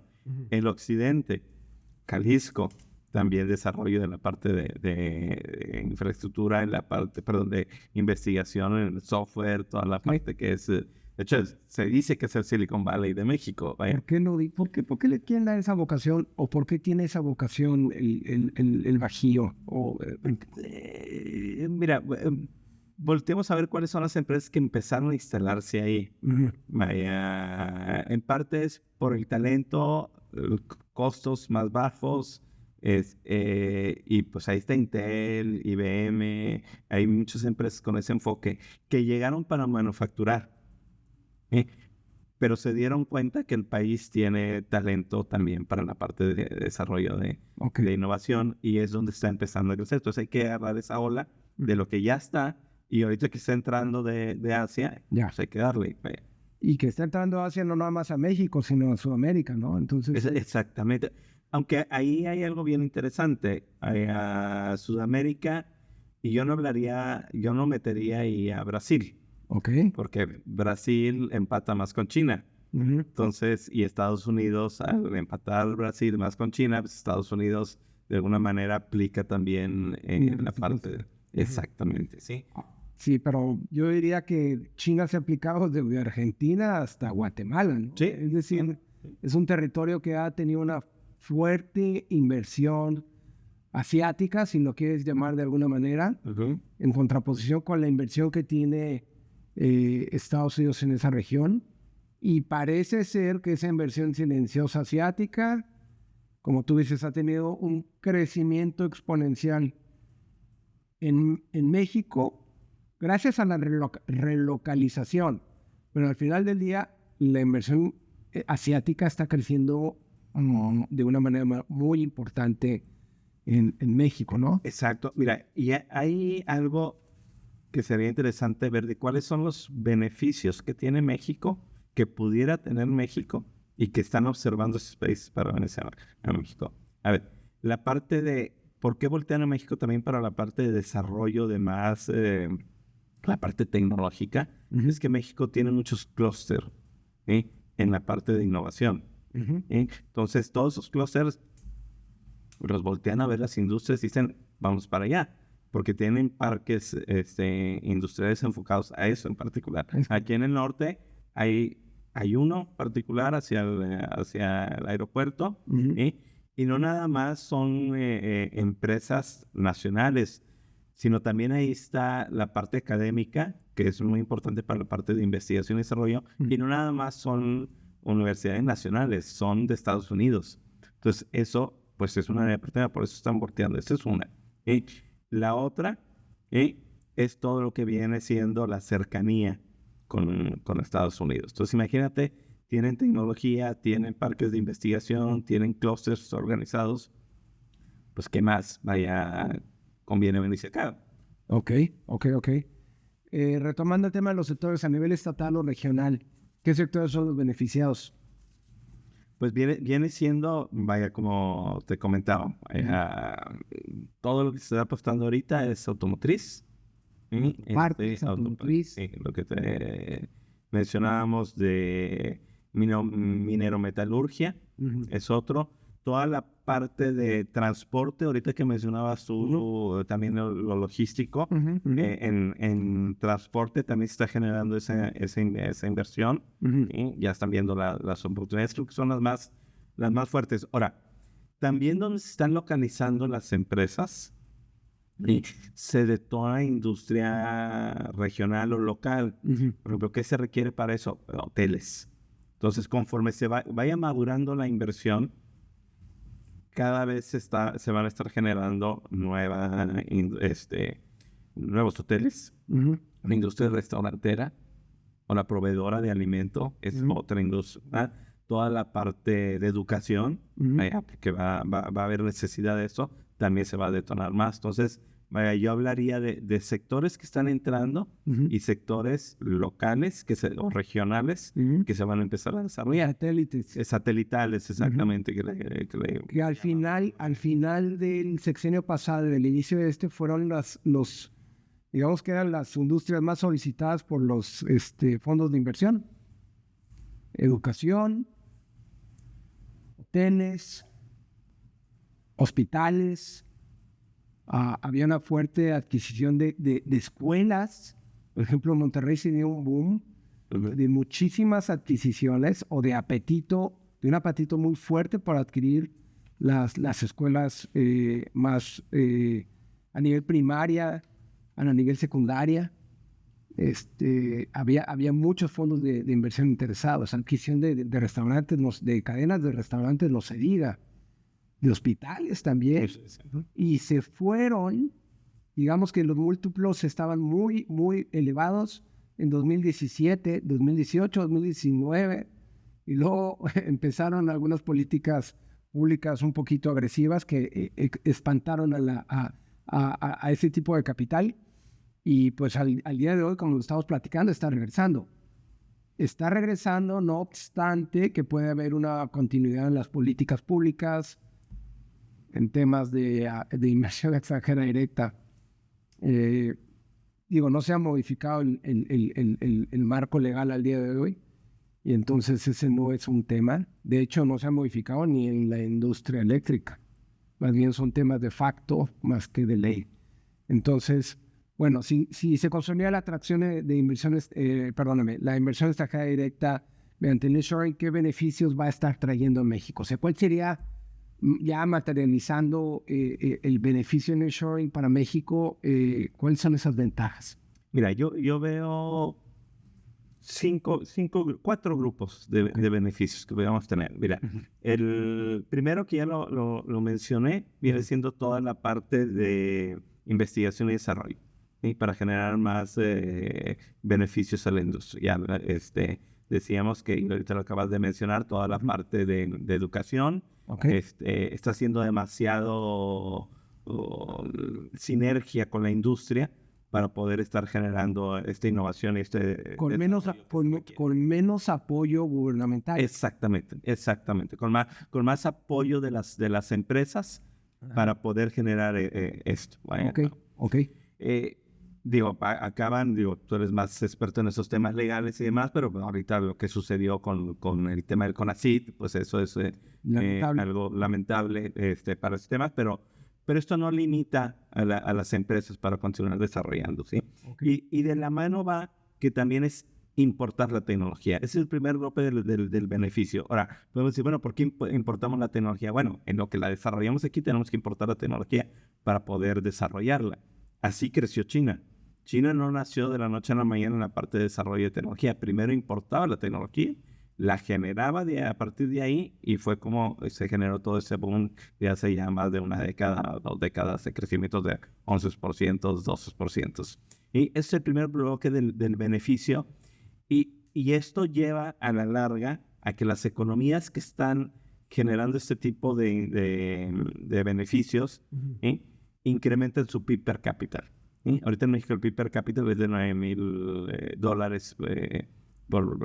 El occidente, Jalisco, también desarrollo de la parte de infraestructura, en la parte, perdón, de investigación en el software, toda la parte que es... de hecho, se dice que es el Silicon Valley de México. Vaya. ¿Por qué le quieren dar esa vocación? ¿O por qué tiene esa vocación el Bajío? Mira, volteemos a ver cuáles son las empresas que empezaron a instalarse ahí. Vaya, en parte es por el talento, costos más bajos, y pues ahí está Intel, IBM, hay muchas empresas con ese enfoque que llegaron para manufacturar. Pero se dieron cuenta que el país tiene talento también para la parte de desarrollo de innovación, y es donde está empezando a crecer. Entonces hay que agarrar esa ola de lo que ya está, y ahorita que está entrando de Asia, pues hay que darle. Y que está entrando a Asia no nada más a México, sino a Sudamérica, ¿no? Entonces... Exactamente. Aunque ahí hay algo bien interesante. A Sudamérica, y yo no metería ahí a Brasil. Porque Brasil empata más con China. Entonces, y Estados Unidos, al empatar Brasil más con China, pues Estados Unidos de alguna manera aplica también en la parte... Exactamente, sí. Sí, pero yo diría que China se ha aplicado desde Argentina hasta Guatemala, ¿no? Sí. Es decir, es un territorio que ha tenido una fuerte inversión asiática, si lo quieres llamar de alguna manera, en contraposición con la inversión que tiene Estados Unidos en esa región, y parece ser que esa inversión silenciosa asiática, como tú dices, ha tenido un crecimiento exponencial en México gracias a la relocalización, pero al final del día la inversión asiática está creciendo de una manera muy importante en México, ¿no? Exacto. Mira, y hay algo que sería interesante ver de cuáles son los beneficios que tiene México, que pudiera tener México y que están observando esos países para beneficiar a México. A ver, la parte de por qué voltean a México también para la parte de desarrollo de más, la parte tecnológica, es que México tiene muchos clústeres en la parte de innovación. Entonces, todos esos clústeres los voltean a ver las industrias y dicen, vamos para allá, porque tienen parques industriales enfocados a eso en particular. Aquí en el norte hay uno particular hacia el aeropuerto, y no nada más son empresas nacionales, sino también ahí está la parte académica, que es muy importante para la parte de investigación y desarrollo, y no nada más son universidades nacionales, son de Estados Unidos. Entonces, eso pues es una oportunidad, por eso están volteando. Esa es una. La otra es todo lo que viene siendo la cercanía con Estados Unidos. Entonces, imagínate, tienen tecnología, tienen parques de investigación, tienen clústeres organizados, pues, ¿qué más? Vaya, conviene venirse acá. Ok. Retomando el tema de los sectores a nivel estatal o regional, ¿qué sectores son los beneficiados? Pues viene siendo, vaya, como te comentaba, todo lo que se está apostando ahorita es automotriz. Partes, automotriz. Lo que te mencionábamos de minerometalurgia es otro. Toda la parte de transporte, ahorita que mencionabas tú, también lo logístico, en transporte también se está generando esa inversión. Ya están viendo las oportunidades, creo que son las más fuertes. Ahora, también donde se están localizando las empresas, se detona industria regional o local. Por ejemplo, ¿qué se requiere para eso? Hoteles. Entonces, conforme se vaya madurando la inversión, cada vez se van a estar generando nuevos hoteles. La industria restaurantera o la proveedora de alimento es otra industria. Toda la parte de educación, porque va a haber necesidad de eso, también se va a detonar más. Entonces, yo hablaría de sectores que están entrando y sectores locales o regionales que se van a empezar a desarrollar. Satelitales, exactamente. Que al final del sexenio pasado, del inicio de fueron digamos que eran las industrias más solicitadas por los fondos de inversión. Educación, hoteles, hospitales. Había una fuerte adquisición de escuelas. Por ejemplo, Monterrey se dio un boom de muchísimas adquisiciones o de un apetito muy fuerte para adquirir las escuelas más a nivel primaria, a nivel secundaria. Había muchos fondos de inversión interesados. Adquisición de restaurantes, de cadenas de restaurantes, no se diga. De hospitales también, y se fueron, digamos que los múltiplos estaban muy, muy elevados en 2017, 2018, 2019, y luego empezaron algunas políticas públicas un poquito agresivas que espantaron a ese tipo de capital, y pues al día de hoy, como lo estamos platicando, está regresando, no obstante que puede haber una continuidad en las políticas públicas, en temas de inversión extranjera directa. No se ha modificado el marco legal al día de hoy, y entonces ese no es un tema. De hecho, no se ha modificado ni en la industria eléctrica. Más bien son temas de facto más que de ley. Entonces, bueno, si se consolida la atracción de inversiones, la inversión extranjera directa mediante el nearshoring, ¿qué beneficios va a estar trayendo a México? O sea, ¿cuál sería, ya materializando el beneficio en nearshoring para México, cuáles son esas ventajas? Mira, yo veo cuatro grupos de beneficios que podemos tener. Mira, el primero que ya lo mencioné viene siendo toda la parte de investigación y desarrollo, para generar más beneficios a la industria. Decíamos que, y ahorita lo acabas de mencionar, toda la parte de educación está siendo demasiado sinergia con la industria para poder estar generando esta innovación y con menos apoyo gubernamental. Exactamente. Con más apoyo de las empresas para poder generar esto. Bueno, Ok. Tú eres más experto en esos temas legales y demás, pero ahorita lo que sucedió con el tema del CONACYT, pues eso es algo lamentable para ese tema, pero esto no limita a las empresas para continuar desarrollando, ¿sí? Okay. Y de la mano va que también es importar la tecnología. Ese es el primer golpe del beneficio. Ahora, podemos decir, bueno, ¿por qué importamos la tecnología? Bueno, en lo que la desarrollamos aquí tenemos que importar la tecnología para poder desarrollarla. Así creció China. China no nació de la noche a la mañana en la parte de desarrollo de tecnología. Primero importaba la tecnología, la generaba a partir de ahí y fue como se generó todo ese boom de hace ya más de una década, 2 décadas de crecimientos de 11%, 12%. Y ese es el primer bloque del beneficio. Y esto lleva a la larga a que las economías que están generando este tipo de beneficios incrementen su PIB per cápita. Ahorita en México el PIB per cápita es de $9,000 por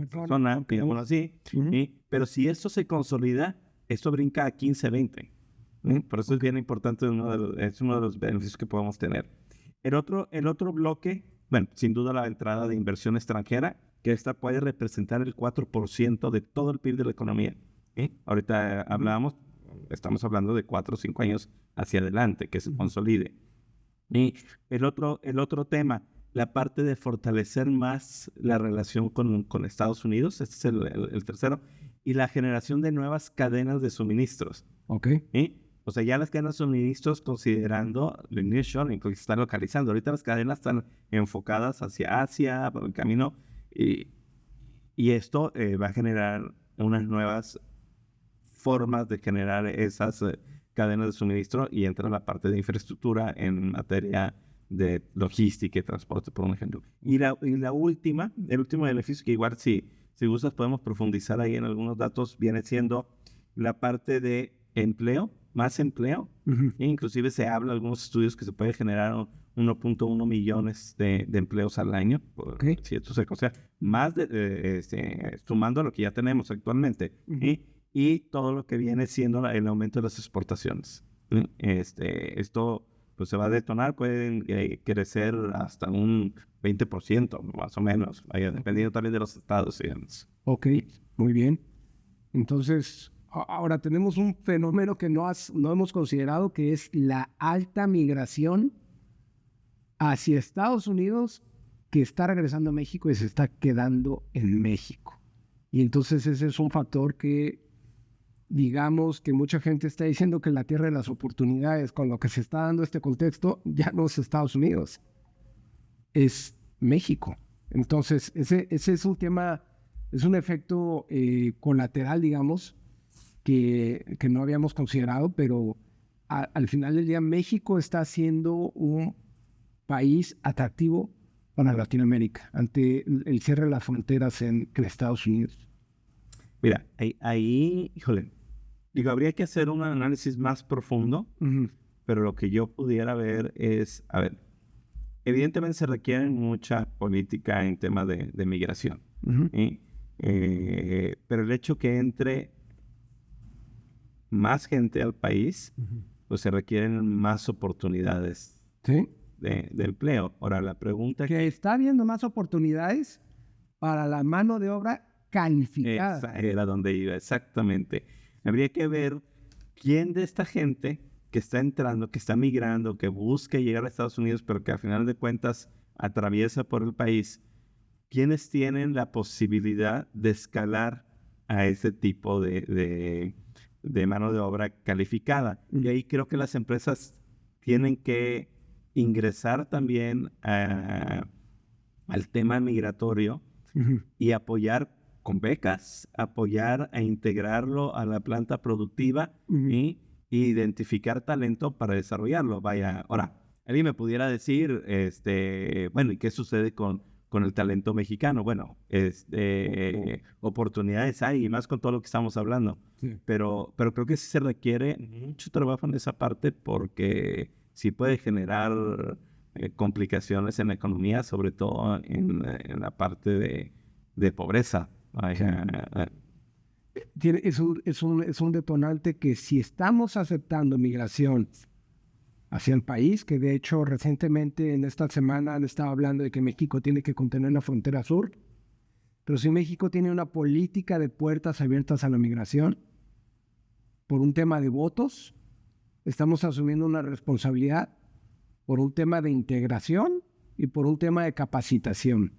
persona, digamos así. Pero si esto se consolida, esto brinca a 15, 20. Por eso es bien importante, es uno de los beneficios que podemos tener. El otro bloque, bueno, sin duda la entrada de inversión extranjera, que esta puede representar el 4% de todo el PIB de la economía. Ahorita estamos hablando de 4 o 5 años hacia adelante, que se consolide. Y el otro tema, la parte de fortalecer más la relación con Estados Unidos, este es el tercero, y la generación de nuevas cadenas de suministros. Ok. O sea, ya las cadenas de suministros considerando el nearshoring, porque se están localizando. Ahorita las cadenas están enfocadas hacia Asia, por el camino, y esto va a generar unas nuevas formas de generar esas cadenas de suministro y entra la parte de infraestructura en materia de logística y transporte, por un ejemplo. Y el último beneficio, que igual si gustas podemos profundizar ahí en algunos datos, viene siendo la parte de empleo, más empleo. Inclusive se habla en algunos estudios que se puede generar 1.1 millones de empleos al año. Si esto se considera más sumando a lo que ya tenemos actualmente. Y todo lo que viene siendo el aumento de las exportaciones. Esto pues se va a detonar, pueden crecer hasta un 20% más o menos, dependiendo también de los estados, digamos. Ok, muy bien. Entonces, ahora tenemos un fenómeno que no hemos considerado, que es la alta migración hacia Estados Unidos, que está regresando a México y se está quedando en México. Y entonces ese es un factor que, digamos, que mucha gente está diciendo que la tierra de las oportunidades, con lo que se está dando este contexto, ya no es Estados Unidos, es México. Entonces, ese es un tema, es un efecto colateral, digamos, que no habíamos considerado, pero al final del día México está siendo un país atractivo para Latinoamérica ante el cierre de las fronteras en Estados Unidos. Mira, ahí, híjole, habría que hacer un análisis más profundo, pero lo que yo pudiera ver es, evidentemente se requiere mucha política en temas de migración, pero el hecho que entre más gente al país, pues se requieren más oportunidades de empleo. Ahora, la pregunta... Que está habiendo más oportunidades para la mano de obra calificada. Esa era donde iba, exactamente. Habría que ver quién de esta gente que está entrando, que está migrando, que busca llegar a Estados Unidos, pero que al final de cuentas atraviesa por el país, quiénes tienen la posibilidad de escalar a ese tipo de mano de obra calificada. Y ahí creo que las empresas tienen que ingresar también al tema migratorio y apoyar con becas, apoyar a integrarlo a la planta productiva y identificar talento para desarrollarlo. Vaya, ahora, alguien me pudiera decir, bueno, ¿y qué sucede con con el talento mexicano. Bueno, oportunidades hay, y más con todo lo que estamos hablando. Sí. Pero creo que sí se requiere mucho trabajo en esa parte porque sí puede generar complicaciones en la economía, sobre todo en la parte de pobreza. Es un detonante que si estamos aceptando migración hacia el país, que de hecho recientemente en esta semana han estado hablando de que México tiene que contener la frontera sur, pero si México tiene una política de puertas abiertas a la migración, por un tema de votos, estamos asumiendo una responsabilidad por un tema de integración y por un tema de capacitación,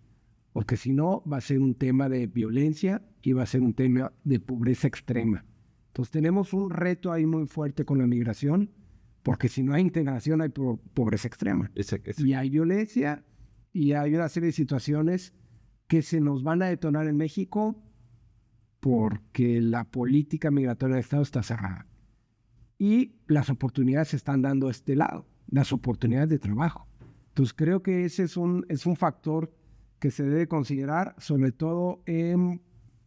porque si no va a ser un tema de violencia y va a ser un tema de pobreza extrema. Entonces tenemos un reto ahí muy fuerte con la migración, porque si no hay integración hay pobreza extrema. Y hay violencia y hay una serie de situaciones que se nos van a detonar en México porque la política migratoria del Estado está cerrada. Y las oportunidades se están dando a este lado, las oportunidades de trabajo. Entonces creo que ese es un factor que se debe considerar, sobre todo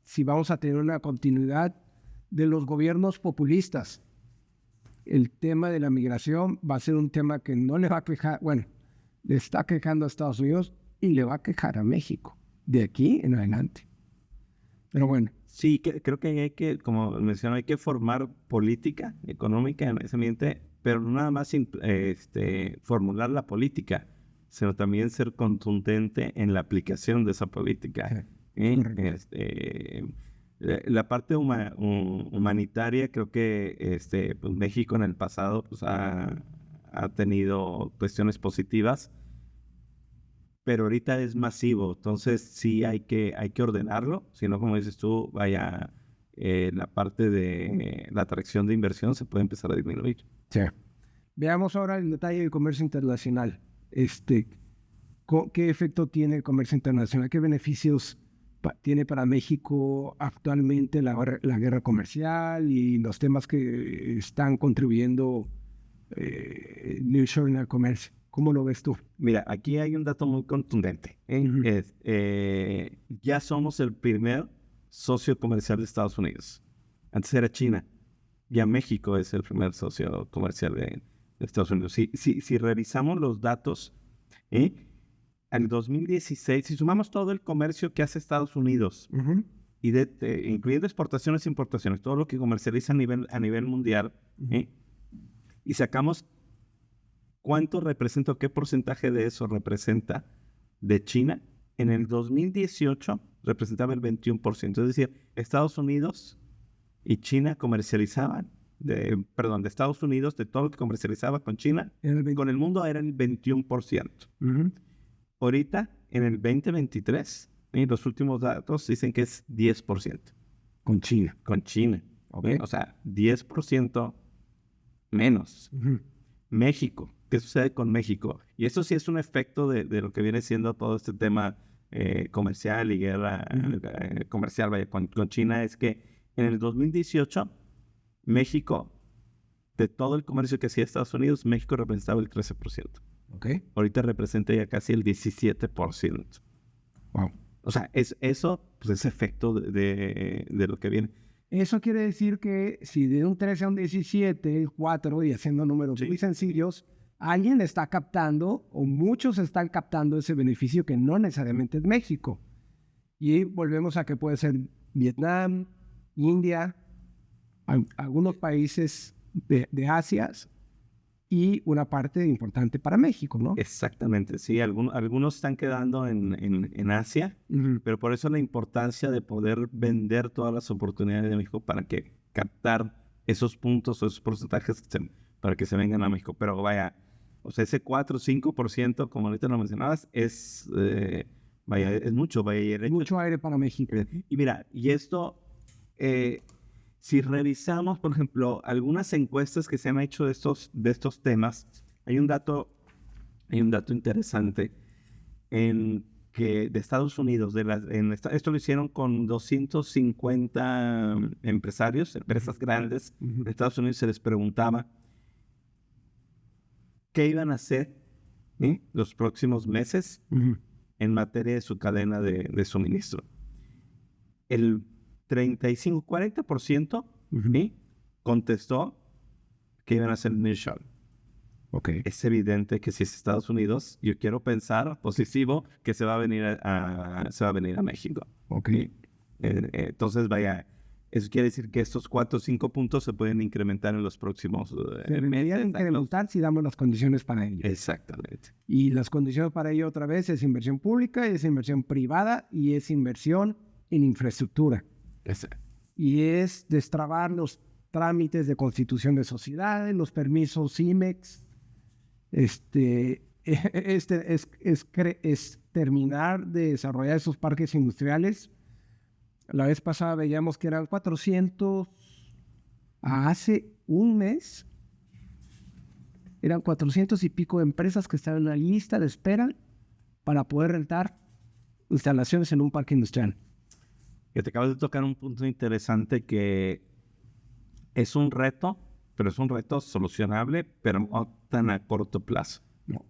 si vamos a tener una continuidad de los gobiernos populistas. El tema de la migración va a ser un tema que no le va a quejar, bueno, le está quejando a Estados Unidos y le va a quejar a México de aquí en adelante. Pero bueno. Sí, creo que hay que, como mencioné, hay que formar política económica en ese ambiente, pero no nada más formular la política, sino también ser contundente en la aplicación de esa política. La parte humanitaria, creo que pues México en el pasado pues, ha tenido cuestiones positivas, pero ahorita es masivo, entonces sí hay que ordenarlo, si no, como dices tú, vaya, la parte de la atracción de inversión se puede empezar a disminuir. Sí. Veamos ahora el detalle del comercio internacional. ¿Qué efecto tiene el comercio internacional? ¿Qué beneficios tiene para México actualmente la guerra comercial y los temas que están contribuyendo nearshoring al comercio? ¿Cómo lo ves tú? Mira, aquí hay un dato muy contundente. Ya somos el primer socio comercial de Estados Unidos. Antes era China. Ya México es el primer socio comercial de Estados Unidos. Si revisamos los datos, en el 2016, si sumamos todo el comercio que hace Estados Unidos, y incluyendo exportaciones e importaciones, todo lo que comercializa a nivel mundial, y sacamos cuánto representa o qué porcentaje de eso representa de China, en el 2018 representaba el 21%. Es decir, Estados Unidos y China comercializaban, de Estados Unidos, de todo lo que comercializaba con China, con el mundo era el 21%. Ahorita, en el 2023, los últimos datos dicen que es 10%. Con China. Con China. Okay. O sea, 10% menos. México. ¿Qué sucede con México? Y eso sí es un efecto de lo que viene siendo todo este tema comercial y guerra comercial con China, es que en el 2018, México, de todo el comercio que hacía Estados Unidos, México representaba el 13%. Okay. Ahorita representa ya casi el 17%. Wow. O sea, eso pues es efecto de lo que viene. Eso quiere decir que si de un 13 a un 17, 4, y haciendo números muy sencillos, alguien está captando, o muchos están captando ese beneficio que no necesariamente es México. Y volvemos a que puede ser Vietnam, India, algunos países de Asia y una parte importante para México, ¿no? Exactamente, sí. Algunos están quedando en Asia, pero por eso la importancia de poder vender todas las oportunidades de México para que captar esos puntos o esos porcentajes para que se vengan a México. Pero vaya, o sea, ese 4 o 5%, como ahorita lo mencionabas, es mucho. Mucho aire para México. Y mira, y esto, si revisamos, por ejemplo, algunas encuestas que se han hecho de estos temas, hay un dato interesante de Estados Unidos. Esto lo hicieron con 250 empresarios, empresas grandes de Estados Unidos. Se les preguntaba qué iban a hacer los próximos meses en materia de su cadena de suministro. El 35-40% ¿sí? contestó que iban a hacer nearshoring. Okay. Es evidente que si es Estados Unidos, yo quiero pensar positivo que se va a venir a México. Okay. Entonces, vaya, eso quiere decir que estos 4 o 5 puntos se pueden incrementar en los próximos Se deberían incrementar si damos las condiciones para ello. Exactamente. Y las condiciones para ello otra vez es inversión pública, es inversión privada y es inversión en infraestructura. Exacto. Y es destrabar los trámites de constitución de sociedades, los permisos IMEX. Es terminar de desarrollar esos parques industriales. La vez pasada veíamos que eran 400, hace un mes, eran 400 y pico de empresas que estaban en la lista de espera para poder rentar instalaciones en un parque industrial. Que te acabas de tocar un punto interesante que es un reto, pero es un reto solucionable, pero no tan a corto plazo. No.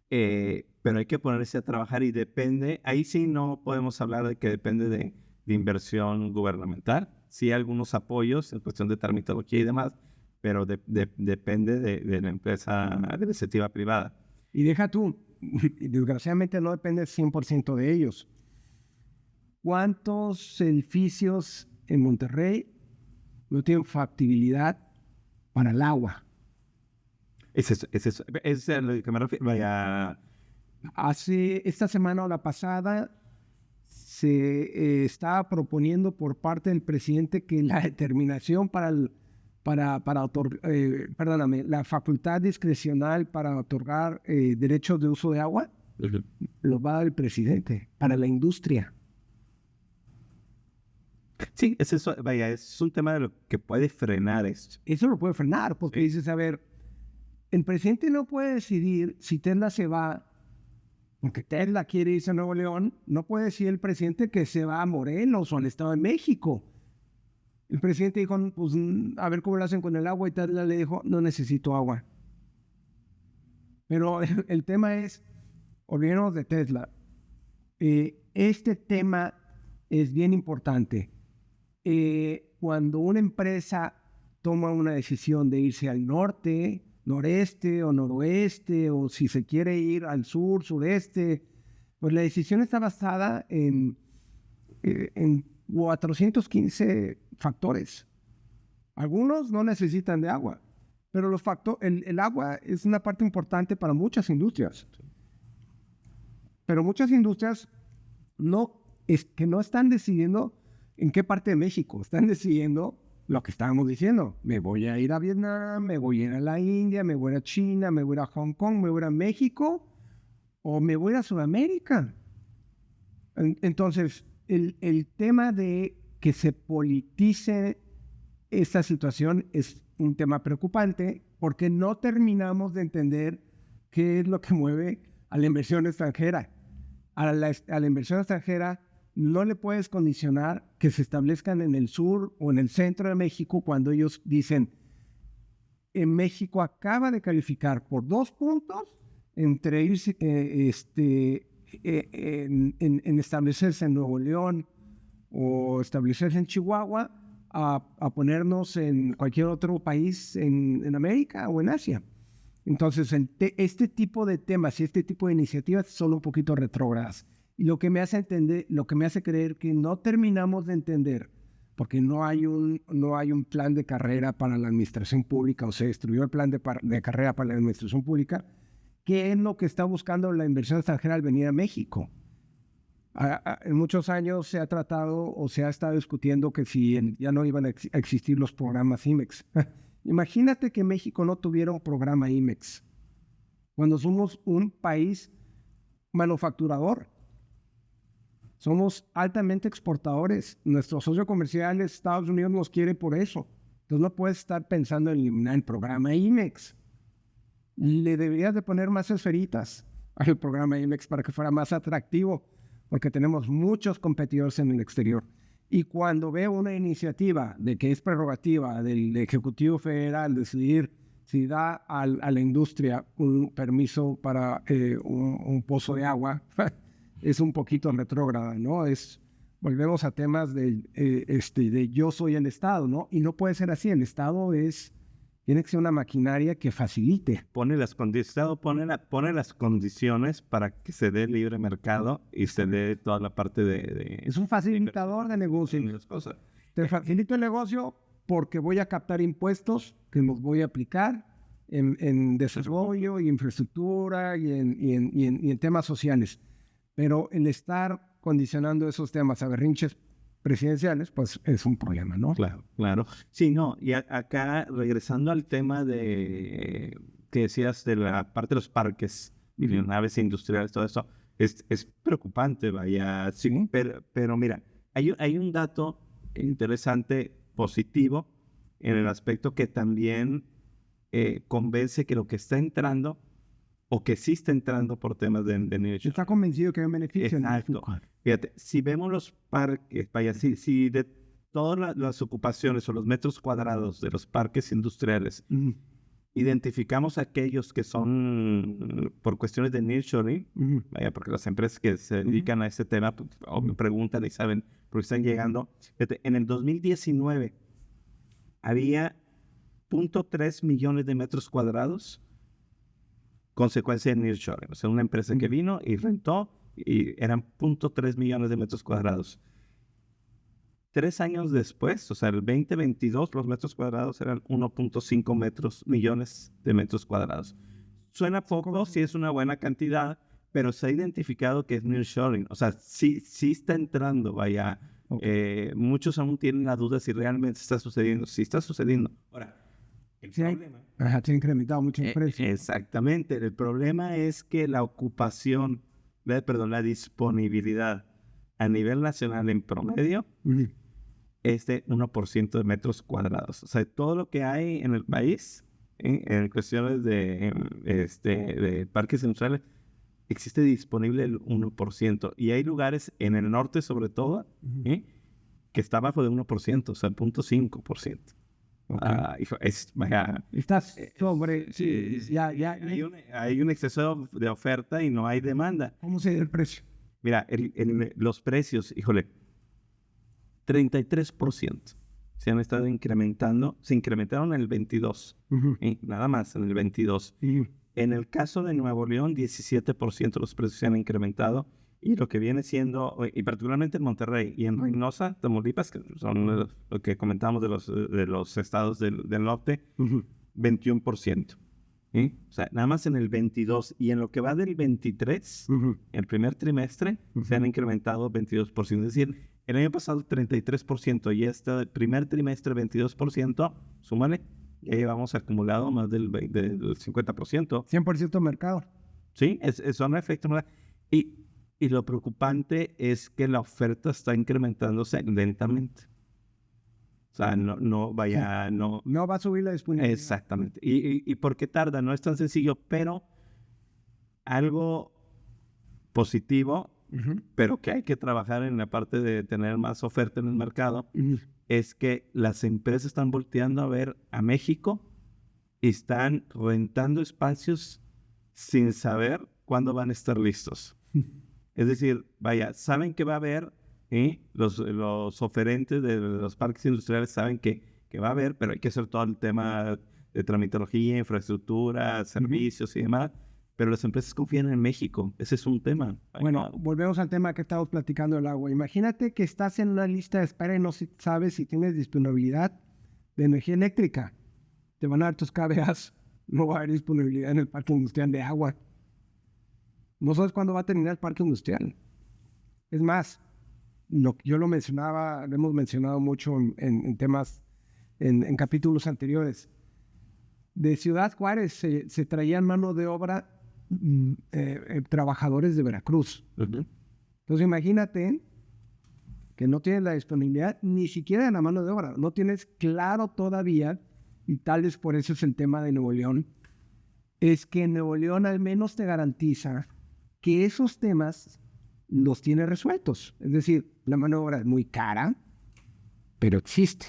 Pero hay que ponerse a trabajar y depende, ahí sí no podemos hablar de que depende de inversión gubernamental. Sí hay algunos apoyos en cuestión de tramitología y demás, pero depende de la empresa, de la iniciativa privada. Y deja tú, desgraciadamente no depende 100% de ellos. ¿Cuántos edificios en Monterrey no tienen factibilidad para el agua? Es a lo que me refiero. Vaya. Esta semana o la pasada se estaba proponiendo por parte del presidente que la determinación la facultad discrecional para otorgar derechos de uso de agua lo va a dar el presidente para la industria. Sí, es eso, vaya, es un tema de lo que puede frenar esto. Eso lo puede frenar, porque dices, a ver, el presidente no puede decidir si Tesla se va, porque Tesla quiere irse a Nuevo León, no puede decir el presidente que se va a Morelos o al Estado de México. El presidente dijo, pues a ver cómo lo hacen con el agua, y Tesla le dijo, no necesito agua. Pero el tema es, olvidemos de Tesla. Este tema es bien importante. Cuando una empresa toma una decisión de irse al norte, noreste o noroeste, o si se quiere ir al sur, sureste, pues la decisión está basada en 415 factores. Algunos no necesitan de agua, pero el agua es una parte importante para muchas industrias. Pero muchas industrias no están decidiendo en qué parte de México, están decidiendo lo que estábamos diciendo. Me voy a ir a Vietnam, me voy a ir a la India, me voy a China, me voy a Hong Kong, me voy a México o me voy a Sudamérica. Entonces, el tema de que se politice esta situación es un tema preocupante porque no terminamos de entender qué es lo que mueve a la inversión extranjera. A la inversión extranjera no le puedes condicionar que se establezcan en el sur o en el centro de México cuando ellos dicen, en México acaba de calificar por 2 puntos entre irse, en establecerse en Nuevo León o establecerse en Chihuahua a ponernos en cualquier otro país en América o en Asia. Entonces, este tipo de temas y este tipo de iniciativas son un poquito retrógradas. Y lo que me hace creer que no terminamos de entender, porque no hay un plan de carrera para la administración pública, o se destruyó el plan de carrera para la administración pública, ¿qué es lo que está buscando la inversión extranjera al venir a México? En muchos años se ha tratado o se ha estado discutiendo que si ya no iban a existir los programas IMEX. Imagínate que México no tuviera un programa IMEX, cuando somos un país manufacturador. Somos altamente exportadores. Nuestro socio comercial, Estados Unidos, nos quiere por eso. Entonces no puedes estar pensando en eliminar el programa IMEX. Le deberías de poner más esferitas al programa IMEX para que fuera más atractivo, porque tenemos muchos competidores en el exterior. Y cuando veo una iniciativa de que es prerrogativa del Ejecutivo Federal decidir si da a la industria un permiso para un pozo de agua, es un poquito retrógrada, ¿no? Volvemos a temas de yo soy el Estado, ¿no? Y no puede ser así. El Estado tiene que ser una maquinaria que facilite. Estado pone las condiciones para que se dé libre mercado y se dé toda la parte de Es un facilitador de negocios. cosas. Te facilito el negocio porque voy a captar impuestos que los voy a aplicar en desarrollo y infraestructura y en temas sociales. Pero el estar condicionando esos temas a berrinches presidenciales, pues es un problema, ¿no? Claro, claro. Sí, no, y acá regresando al tema que decías de la parte de los parques y de naves industriales, todo eso, es preocupante, vaya. Sí, pero mira, hay un dato interesante, positivo, en el aspecto que también convence que lo que está entrando o que sí está entrando por temas de nearshoring. Está convencido que hay un beneficio. Exacto. Fíjate, si vemos los parques, vaya, si de todas las ocupaciones o los metros cuadrados de los parques industriales, identificamos aquellos que son por cuestiones de nearshoring, vaya, porque las empresas que se dedican a este tema o me preguntan y saben por qué están llegando. Fíjate, en el 2019 había 0.3 millones de metros cuadrados consecuencia de nearshoring. O sea, una empresa que vino y rentó y eran 0.3 millones de metros cuadrados. 3 años después, o sea, el 2022, los metros cuadrados eran 1.5 millones de metros cuadrados. Suena poco, sí es una buena cantidad, pero se ha identificado que es nearshoring. O sea, sí está entrando, vaya. Muchos aún tienen la duda si realmente está sucediendo. Sí está sucediendo. Ahora, el problema... se ha incrementado mucho el precio. Exactamente. El problema es que la disponibilidad a nivel nacional en promedio es de 1% de metros cuadrados. O sea, todo lo que hay en el país, en cuestiones de parques industriales, existe disponible el 1%. Y hay lugares en el norte, sobre todo, que está bajo de 1%, o sea, el 0.5%. Estás sobre... Hay un exceso de oferta y no hay demanda. ¿Cómo se da el precio? Mira, los precios, 33% se han estado incrementando. Se incrementaron en el 22, nada más en el 22. En el caso de Nuevo León, 17% los precios se han incrementado. Y lo que viene siendo, y particularmente en Monterrey y en Reynosa, Tamaulipas, que son lo que comentamos de los estados del norte, 21%. O sea, nada más en el 22 y en lo que va del 23, el primer trimestre, se han incrementado 22%. Es decir, el año pasado 33% y este primer trimestre 22%, súmale, ya llevamos acumulado más del 50%. 100% mercado. Sí, son efectos. Y lo preocupante es que la oferta está incrementándose lentamente. O sea, no va a subir la disponibilidad. Exactamente. ¿Y por qué tarda? No es tan sencillo, pero algo positivo, pero que hay que trabajar en la parte de tener más oferta en el mercado, es que las empresas están volteando a ver a México y están rentando espacios sin saber cuándo van a estar listos. Es decir, vaya, saben que va a haber, los oferentes de los parques industriales saben que va a haber, pero hay que hacer todo el tema de tramitología, infraestructura, servicios y demás. Pero las empresas confían en México. Ese es un tema. Bueno, volvemos al tema que estamos platicando del agua. Imagínate que estás en una lista de espera y no sabes si tienes disponibilidad de energía eléctrica. Te van a dar tus KVAs. No va a haber disponibilidad en el parque industrial de agua. No sabes cuándo va a terminar el parque industrial. Es más, yo lo hemos mencionado mucho en temas, en capítulos anteriores. De Ciudad Juárez se traían mano de obra trabajadores de Veracruz. Entonces imagínate que no tienes la disponibilidad ni siquiera de la mano de obra. No tienes claro todavía, y tal vez por eso es el tema de Nuevo León, es que Nuevo León al menos te garantiza que esos temas los tiene resueltos. Es decir, la mano de obra es muy cara, pero existe.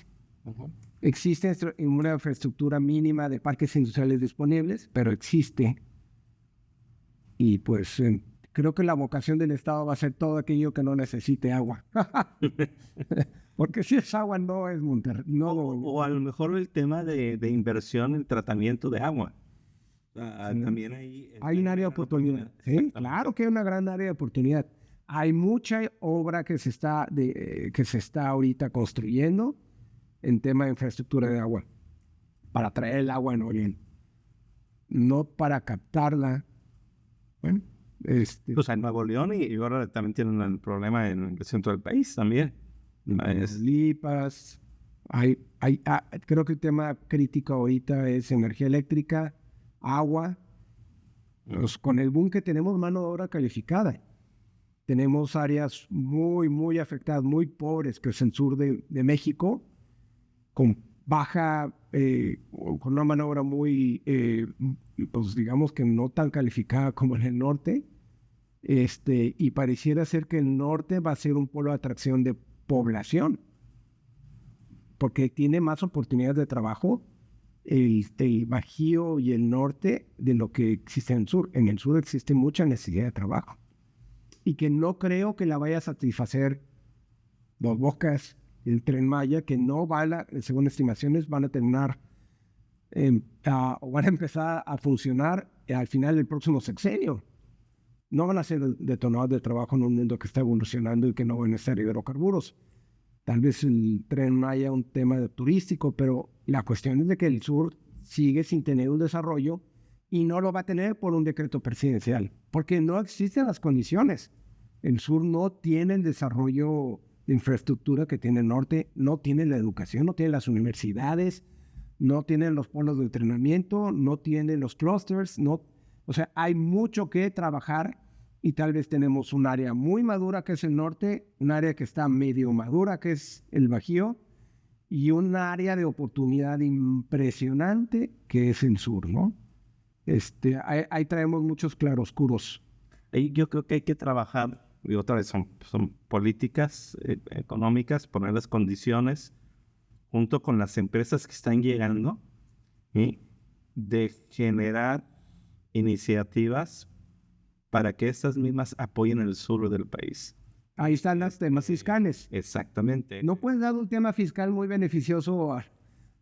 Existe una infraestructura mínima de parques industriales disponibles, pero existe. Y pues creo que la vocación del Estado va a ser todo aquello que no necesite agua. Porque si es agua, no es Monterrey. No, O a lo mejor el tema de inversión en tratamiento de agua. sí. También hay Hay un área de oportunidad. Sí, claro que hay una gran área de oportunidad. Hay mucha obra que se está ahorita construyendo en tema de infraestructura de agua para traer el agua en origen, no para captarla. Bueno, O sea, en Nuevo León y ahora también tienen el problema en el centro del país también. Lipas. Creo que el tema crítico ahorita es energía eléctrica, agua. Pues con el boom que tenemos mano de obra calificada. Tenemos áreas muy, muy afectadas, muy pobres, que es el sur de México, con baja, con una mano de obra muy, pues digamos que no tan calificada como en el norte. Y pareciera ser que el norte va a ser un polo de atracción de población, porque tiene más oportunidades de trabajo el Bajío y el norte de lo que existe en el sur. En el sur existe mucha necesidad de trabajo y que no creo que la vaya a satisfacer Dos Bocas, el Tren Maya, que no según estimaciones, van a terminar o van a empezar a funcionar al final del próximo sexenio. No van a ser detonadores de trabajo en un mundo que está evolucionando y que no van a ser hidrocarburos. Tal vez el Tren Maya un tema turístico, pero la cuestión es de que el sur sigue sin tener un desarrollo y no lo va a tener por un decreto presidencial, porque no existen las condiciones. El sur no tiene el desarrollo de infraestructura que tiene el norte, no tiene la educación, no tiene las universidades, no tiene los polos de entrenamiento, no tiene los clusters, o sea, hay mucho que trabajar y tal vez tenemos un área muy madura que es el norte, un área que está medio madura que es el Bajío y un área de oportunidad impresionante que es el sur, ¿no? Ahí traemos muchos claroscuros. Ahí yo creo que hay que trabajar, y otra vez son políticas económicas, poner las condiciones junto con las empresas que están llegando, ¿sí? De generar iniciativas para que estas mismas apoyen el sur del país. Ahí están los temas fiscales. Exactamente. No puedes dar un tema fiscal muy beneficioso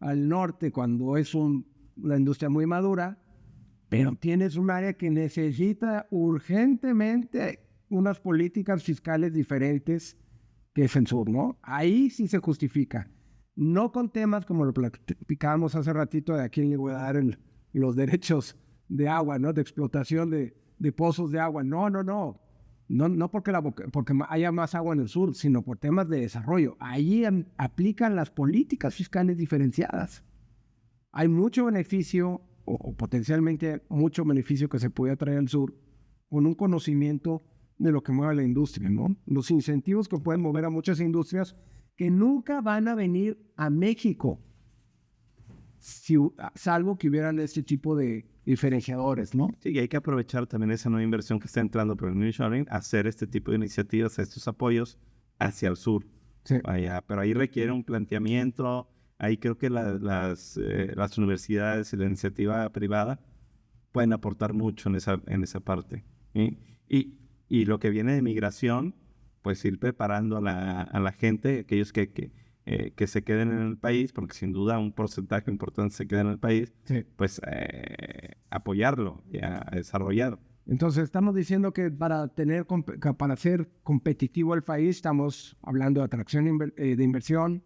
al norte cuando es una industria muy madura, pero tienes un área que necesita urgentemente unas políticas fiscales diferentes que es el sur, ¿no? Ahí sí se justifica. No con temas como lo platicábamos hace ratito de a quién le voy a dar los derechos de agua, ¿no? De explotación de pozos de agua. No. No porque haya más agua en el sur, sino por temas de desarrollo. Ahí aplican las políticas fiscales diferenciadas. Hay mucho beneficio o potencialmente mucho beneficio que se puede traer al sur con un conocimiento de lo que mueve la industria, ¿no? Los incentivos que pueden mover a muchas industrias que nunca van a venir a México, salvo que hubieran este tipo de diferenciadores, ¿no? Sí, y hay que aprovechar también esa nueva inversión que está entrando por el nearshoring, hacer este tipo de iniciativas, estos apoyos hacia el sur. Sí. Pero ahí requiere un planteamiento. Ahí creo que las universidades y la iniciativa privada pueden aportar mucho en esa parte. ¿Sí? Y lo que viene de migración, pues ir preparando a la gente, aquellos que se queden en el país, porque sin duda un porcentaje importante se queda en el país, sí. Pues apoyarlo y a desarrollar. Entonces estamos diciendo que para ser competitivo el país, estamos hablando de atracción de inversión,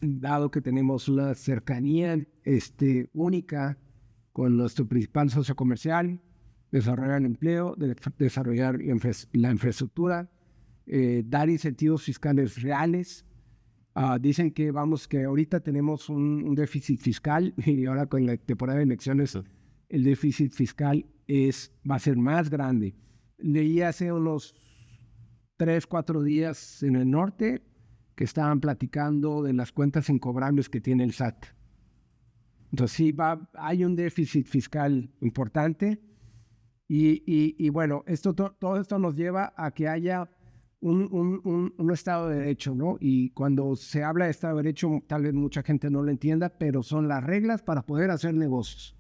dado que tenemos la cercanía única con nuestro principal socio comercial, desarrollar el empleo, desarrollar la infraestructura, dar incentivos fiscales reales. Dicen que ahorita tenemos un déficit fiscal y ahora con la temporada de elecciones el déficit fiscal va a ser más grande. Leí hace unos 3-4 días en el norte que estaban platicando de las cuentas incobrables que tiene el SAT. Entonces sí, hay un déficit fiscal importante y bueno, todo esto nos lleva a que haya un Estado de Derecho, ¿no? Y cuando se habla de Estado de Derecho, tal vez mucha gente no lo entienda, pero son las reglas para poder hacer negocios.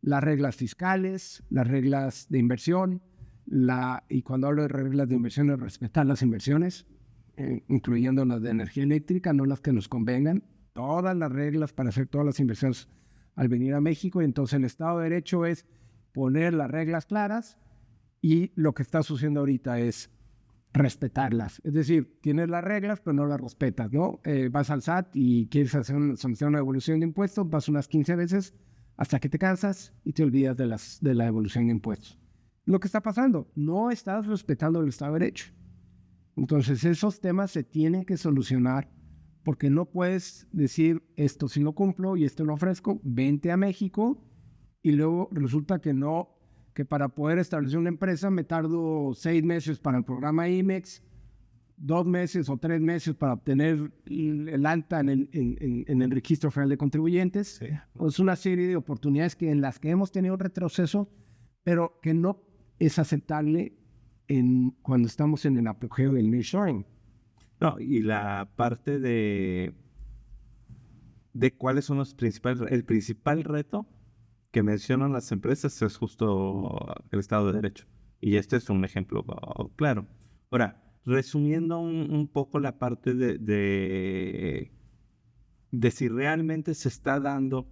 Las reglas fiscales, las reglas de inversión, Y cuando hablo de reglas de inversiones, respetar las inversiones, incluyendo las de energía eléctrica, no las que nos convengan, todas las reglas para hacer todas las inversiones al venir a México. Y entonces el Estado de Derecho es poner las reglas claras, y lo que está sucediendo ahorita es respetarlas. Es decir, tienes las reglas, pero no las respetas, ¿no? Vas al SAT y quieres solicitar una devolución de impuestos, vas unas 15 veces hasta que te cansas y te olvidas de la devolución de impuestos. Lo que está pasando, no estás respetando el Estado de Derecho. Entonces, esos temas se tienen que solucionar, porque no puedes decir, esto sí lo cumplo y esto lo ofrezco, vente a México, y luego resulta que no, que para poder establecer una empresa me tardo 6 meses para el programa IMEX, 2 meses o 3 meses para obtener el alta en el Registro Federal de Contribuyentes. Sí. Es una serie de oportunidades en las que hemos tenido un retroceso, pero que no es aceptable cuando estamos en el apogeo del nearshoring. No, y la parte de cuáles son los el principal reto que mencionan las empresas es justo el Estado de Derecho. Y este es un ejemplo claro. Ahora, resumiendo un poco la parte de si realmente se está dando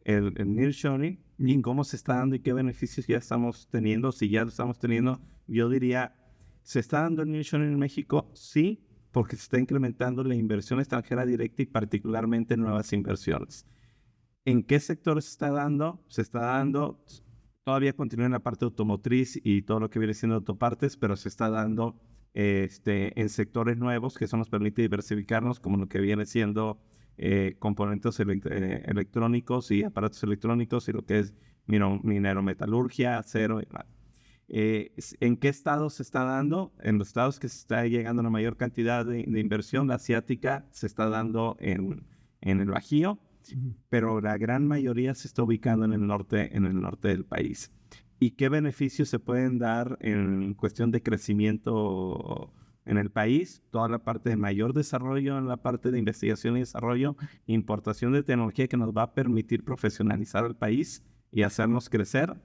el nearshoring y cómo se está dando y qué beneficios ya estamos teniendo, si ya lo estamos teniendo, yo diría, ¿se está dando el nearshoring en México? Sí, porque se está incrementando la inversión extranjera directa y particularmente nuevas inversiones. ¿En qué sectores se está dando? Se está dando, todavía continúa en la parte automotriz y todo lo que viene siendo autopartes, pero se está dando en sectores nuevos que eso nos permite diversificarnos, como lo que viene siendo componentes electrónicos y aparatos electrónicos y lo que es minerometalurgia, acero y demás. ¿En qué estados se está dando? En los estados que se está llegando la mayor cantidad de inversión, la asiática se está dando en el Bajío, pero la gran mayoría se está ubicando en el norte del país. ¿Y qué beneficios se pueden dar en cuestión de crecimiento en el país? Toda la parte de mayor desarrollo, en la parte de investigación y desarrollo, importación de tecnología que nos va a permitir profesionalizar el país y hacernos crecer.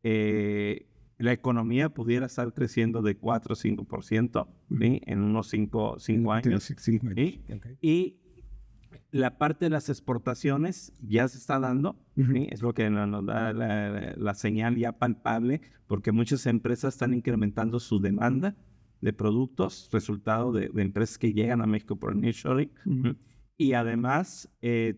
La economía pudiera estar creciendo de 4 o 5%, ¿sí? En unos 5 años. ¿Sí? Okay. Y la parte de las exportaciones ya se está dando, ¿sí? Es lo que nos da la señal ya palpable, porque muchas empresas están incrementando su demanda de productos, resultado de empresas que llegan a México por el nearshoring. Y además,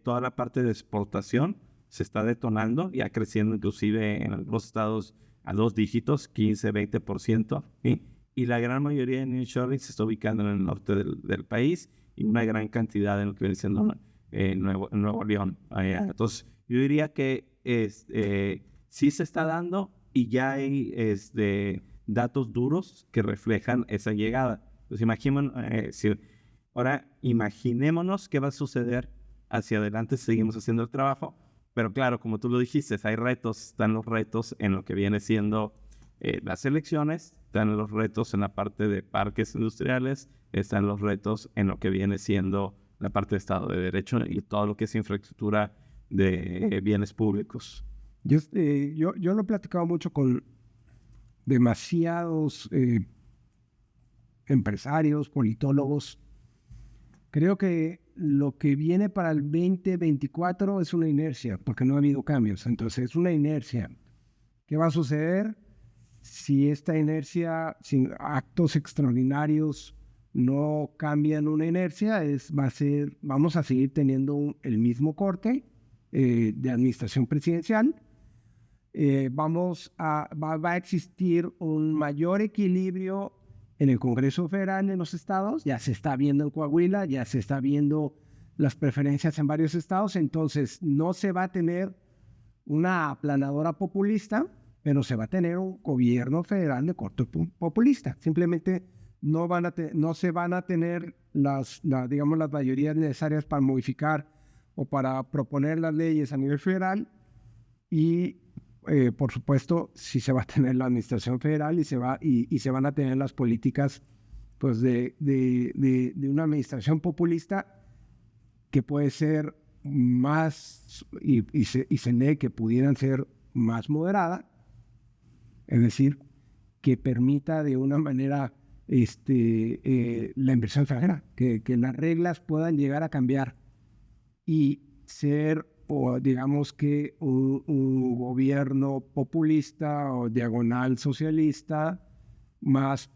toda la parte de exportación se está detonando, ya creciendo inclusive en algunos estados a 2 dígitos, 15, 20%, ¿sí? Y la gran mayoría de nearshoring se está ubicando en el norte del país y una gran cantidad en lo que viene siendo Nuevo León. Entonces, yo diría que sí se está dando y ya hay datos duros que reflejan esa llegada. Entonces, ahora imaginémonos qué va a suceder hacia adelante si seguimos haciendo el trabajo. Pero claro, como tú lo dijiste, hay retos, están los retos en lo que viene siendo las elecciones, están los retos en la parte de parques industriales, están los retos en lo que viene siendo la parte de Estado de Derecho y todo lo que es infraestructura de bienes públicos. Yo lo he platicado mucho con demasiados empresarios, politólogos. Creo que lo que viene para el 2024 es una inercia, porque no ha habido cambios. Entonces, es una inercia. ¿Qué va a suceder si esta inercia, sin actos extraordinarios, no cambian una inercia? Vamos a seguir teniendo el mismo corte de administración presidencial. Va a existir un mayor equilibrio en el Congreso Federal en los estados. Ya se está viendo en Coahuila, ya se está viendo las preferencias en varios estados. Entonces no se va a tener una aplanadora populista, pero se va a tener un gobierno federal de corte populista. Simplemente no se van a tener las mayorías necesarias para modificar o para proponer las leyes a nivel federal. Y por supuesto, sí se va a tener la administración federal y se van a tener las políticas, pues, de una administración populista que puede ser más, y se lee que pudieran ser más moderada. Es decir, que permita de una manera la inversión extranjera, que las reglas puedan llegar a cambiar y ser, o digamos que un gobierno populista o diagonal socialista más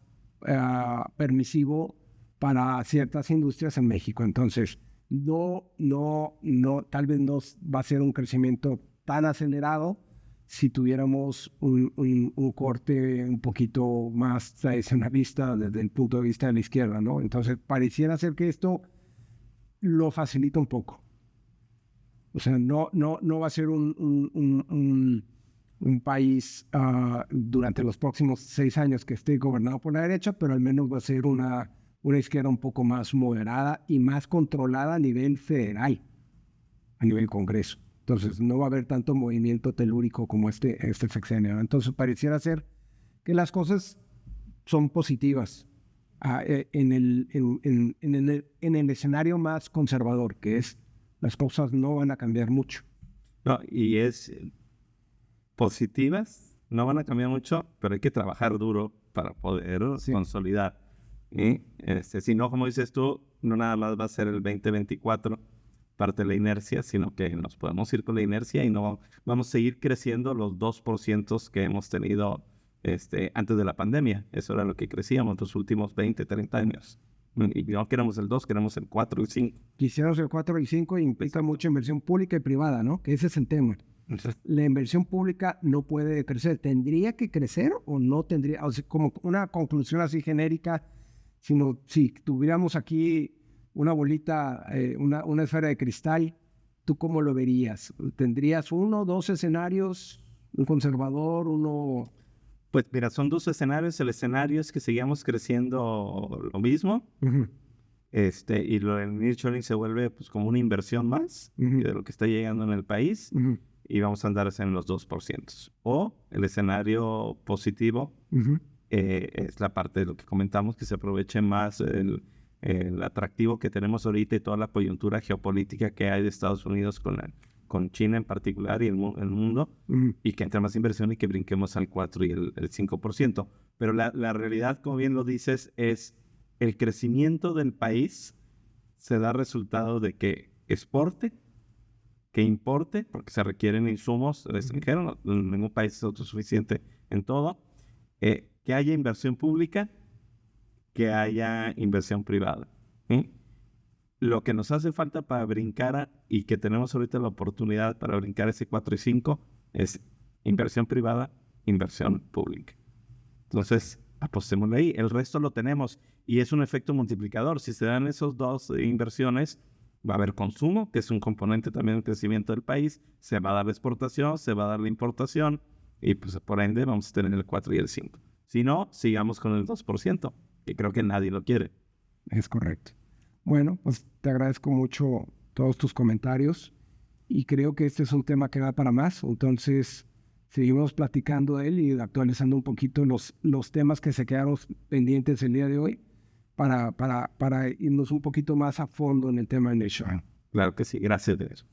permisivo para ciertas industrias en México. Entonces, tal vez no va a ser un crecimiento tan acelerado si tuviéramos un corte un poquito más tradicionalista desde el punto de vista de la izquierda, ¿no? Entonces, pareciera ser que esto lo facilita un poco. O sea, no va a ser un país durante los próximos 6 años que esté gobernado por la derecha, pero al menos va a ser una izquierda un poco más moderada y más controlada a nivel federal, a nivel Congreso. Entonces, no va a haber tanto movimiento telúrico como este sexenio. Entonces, pareciera ser que las cosas son positivas en el escenario más conservador, que es las cosas no van a cambiar mucho. No, y es positivas, no van a cambiar mucho, pero hay que trabajar duro para poder consolidar. Y si no, como dices tú, no nada más va a ser el 2024 parte de la inercia, sino que nos podemos ir con la inercia y no vamos a seguir creciendo los 2% que hemos tenido antes de la pandemia. Eso era lo que crecíamos los últimos 20, 30 años. Y no queremos el 2, queremos el 4 y 5. Quisiéramos el 4 y 5 y implica mucha inversión pública y privada, ¿no? Que ese es el tema. La inversión pública no puede crecer. ¿Tendría que crecer o no tendría? O sea, como una conclusión así genérica, sino si tuviéramos aquí una bolita, una esfera de cristal, ¿tú cómo lo verías? ¿Tendrías 1, 2 escenarios? ¿Un conservador, uno...? Pues mira, son 2 escenarios. El escenario es que sigamos creciendo lo mismo. Uh-huh. Y lo del nearshoring se vuelve pues como una inversión más de lo que está llegando en el país. Y vamos a andar en los 2%. O el escenario positivo es la parte de lo que comentamos, que se aproveche más el atractivo que tenemos ahorita y toda la coyuntura geopolítica que hay de Estados Unidos con China en particular y el mundo, y que entre más inversión y que brinquemos al 4 y el 5%. Pero la realidad, como bien lo dices, es el crecimiento del país se da resultado de que exporte, que importe, porque se requieren insumos del extranjero, ningún país es autosuficiente en todo, que haya inversión pública, que haya inversión privada. Lo que nos hace falta para brincar y que tenemos ahorita la oportunidad para brincar ese 4 y 5 es inversión privada, inversión pública. Entonces, apostémosle ahí. El resto lo tenemos y es un efecto multiplicador. Si se dan esos 2 inversiones, va a haber consumo, que es un componente también del crecimiento del país, se va a dar la exportación, se va a dar la importación y pues por ende vamos a tener el 4 y el 5. Si no, sigamos con el 2%, que creo que nadie lo quiere. Es correcto. Bueno, pues te agradezco mucho todos tus comentarios y creo que este es un tema que da para más. Entonces, seguimos platicando de él y actualizando un poquito los temas que se quedaron pendientes el día de hoy para irnos un poquito más a fondo en el tema de nearshoring. Claro que sí, gracias de eso.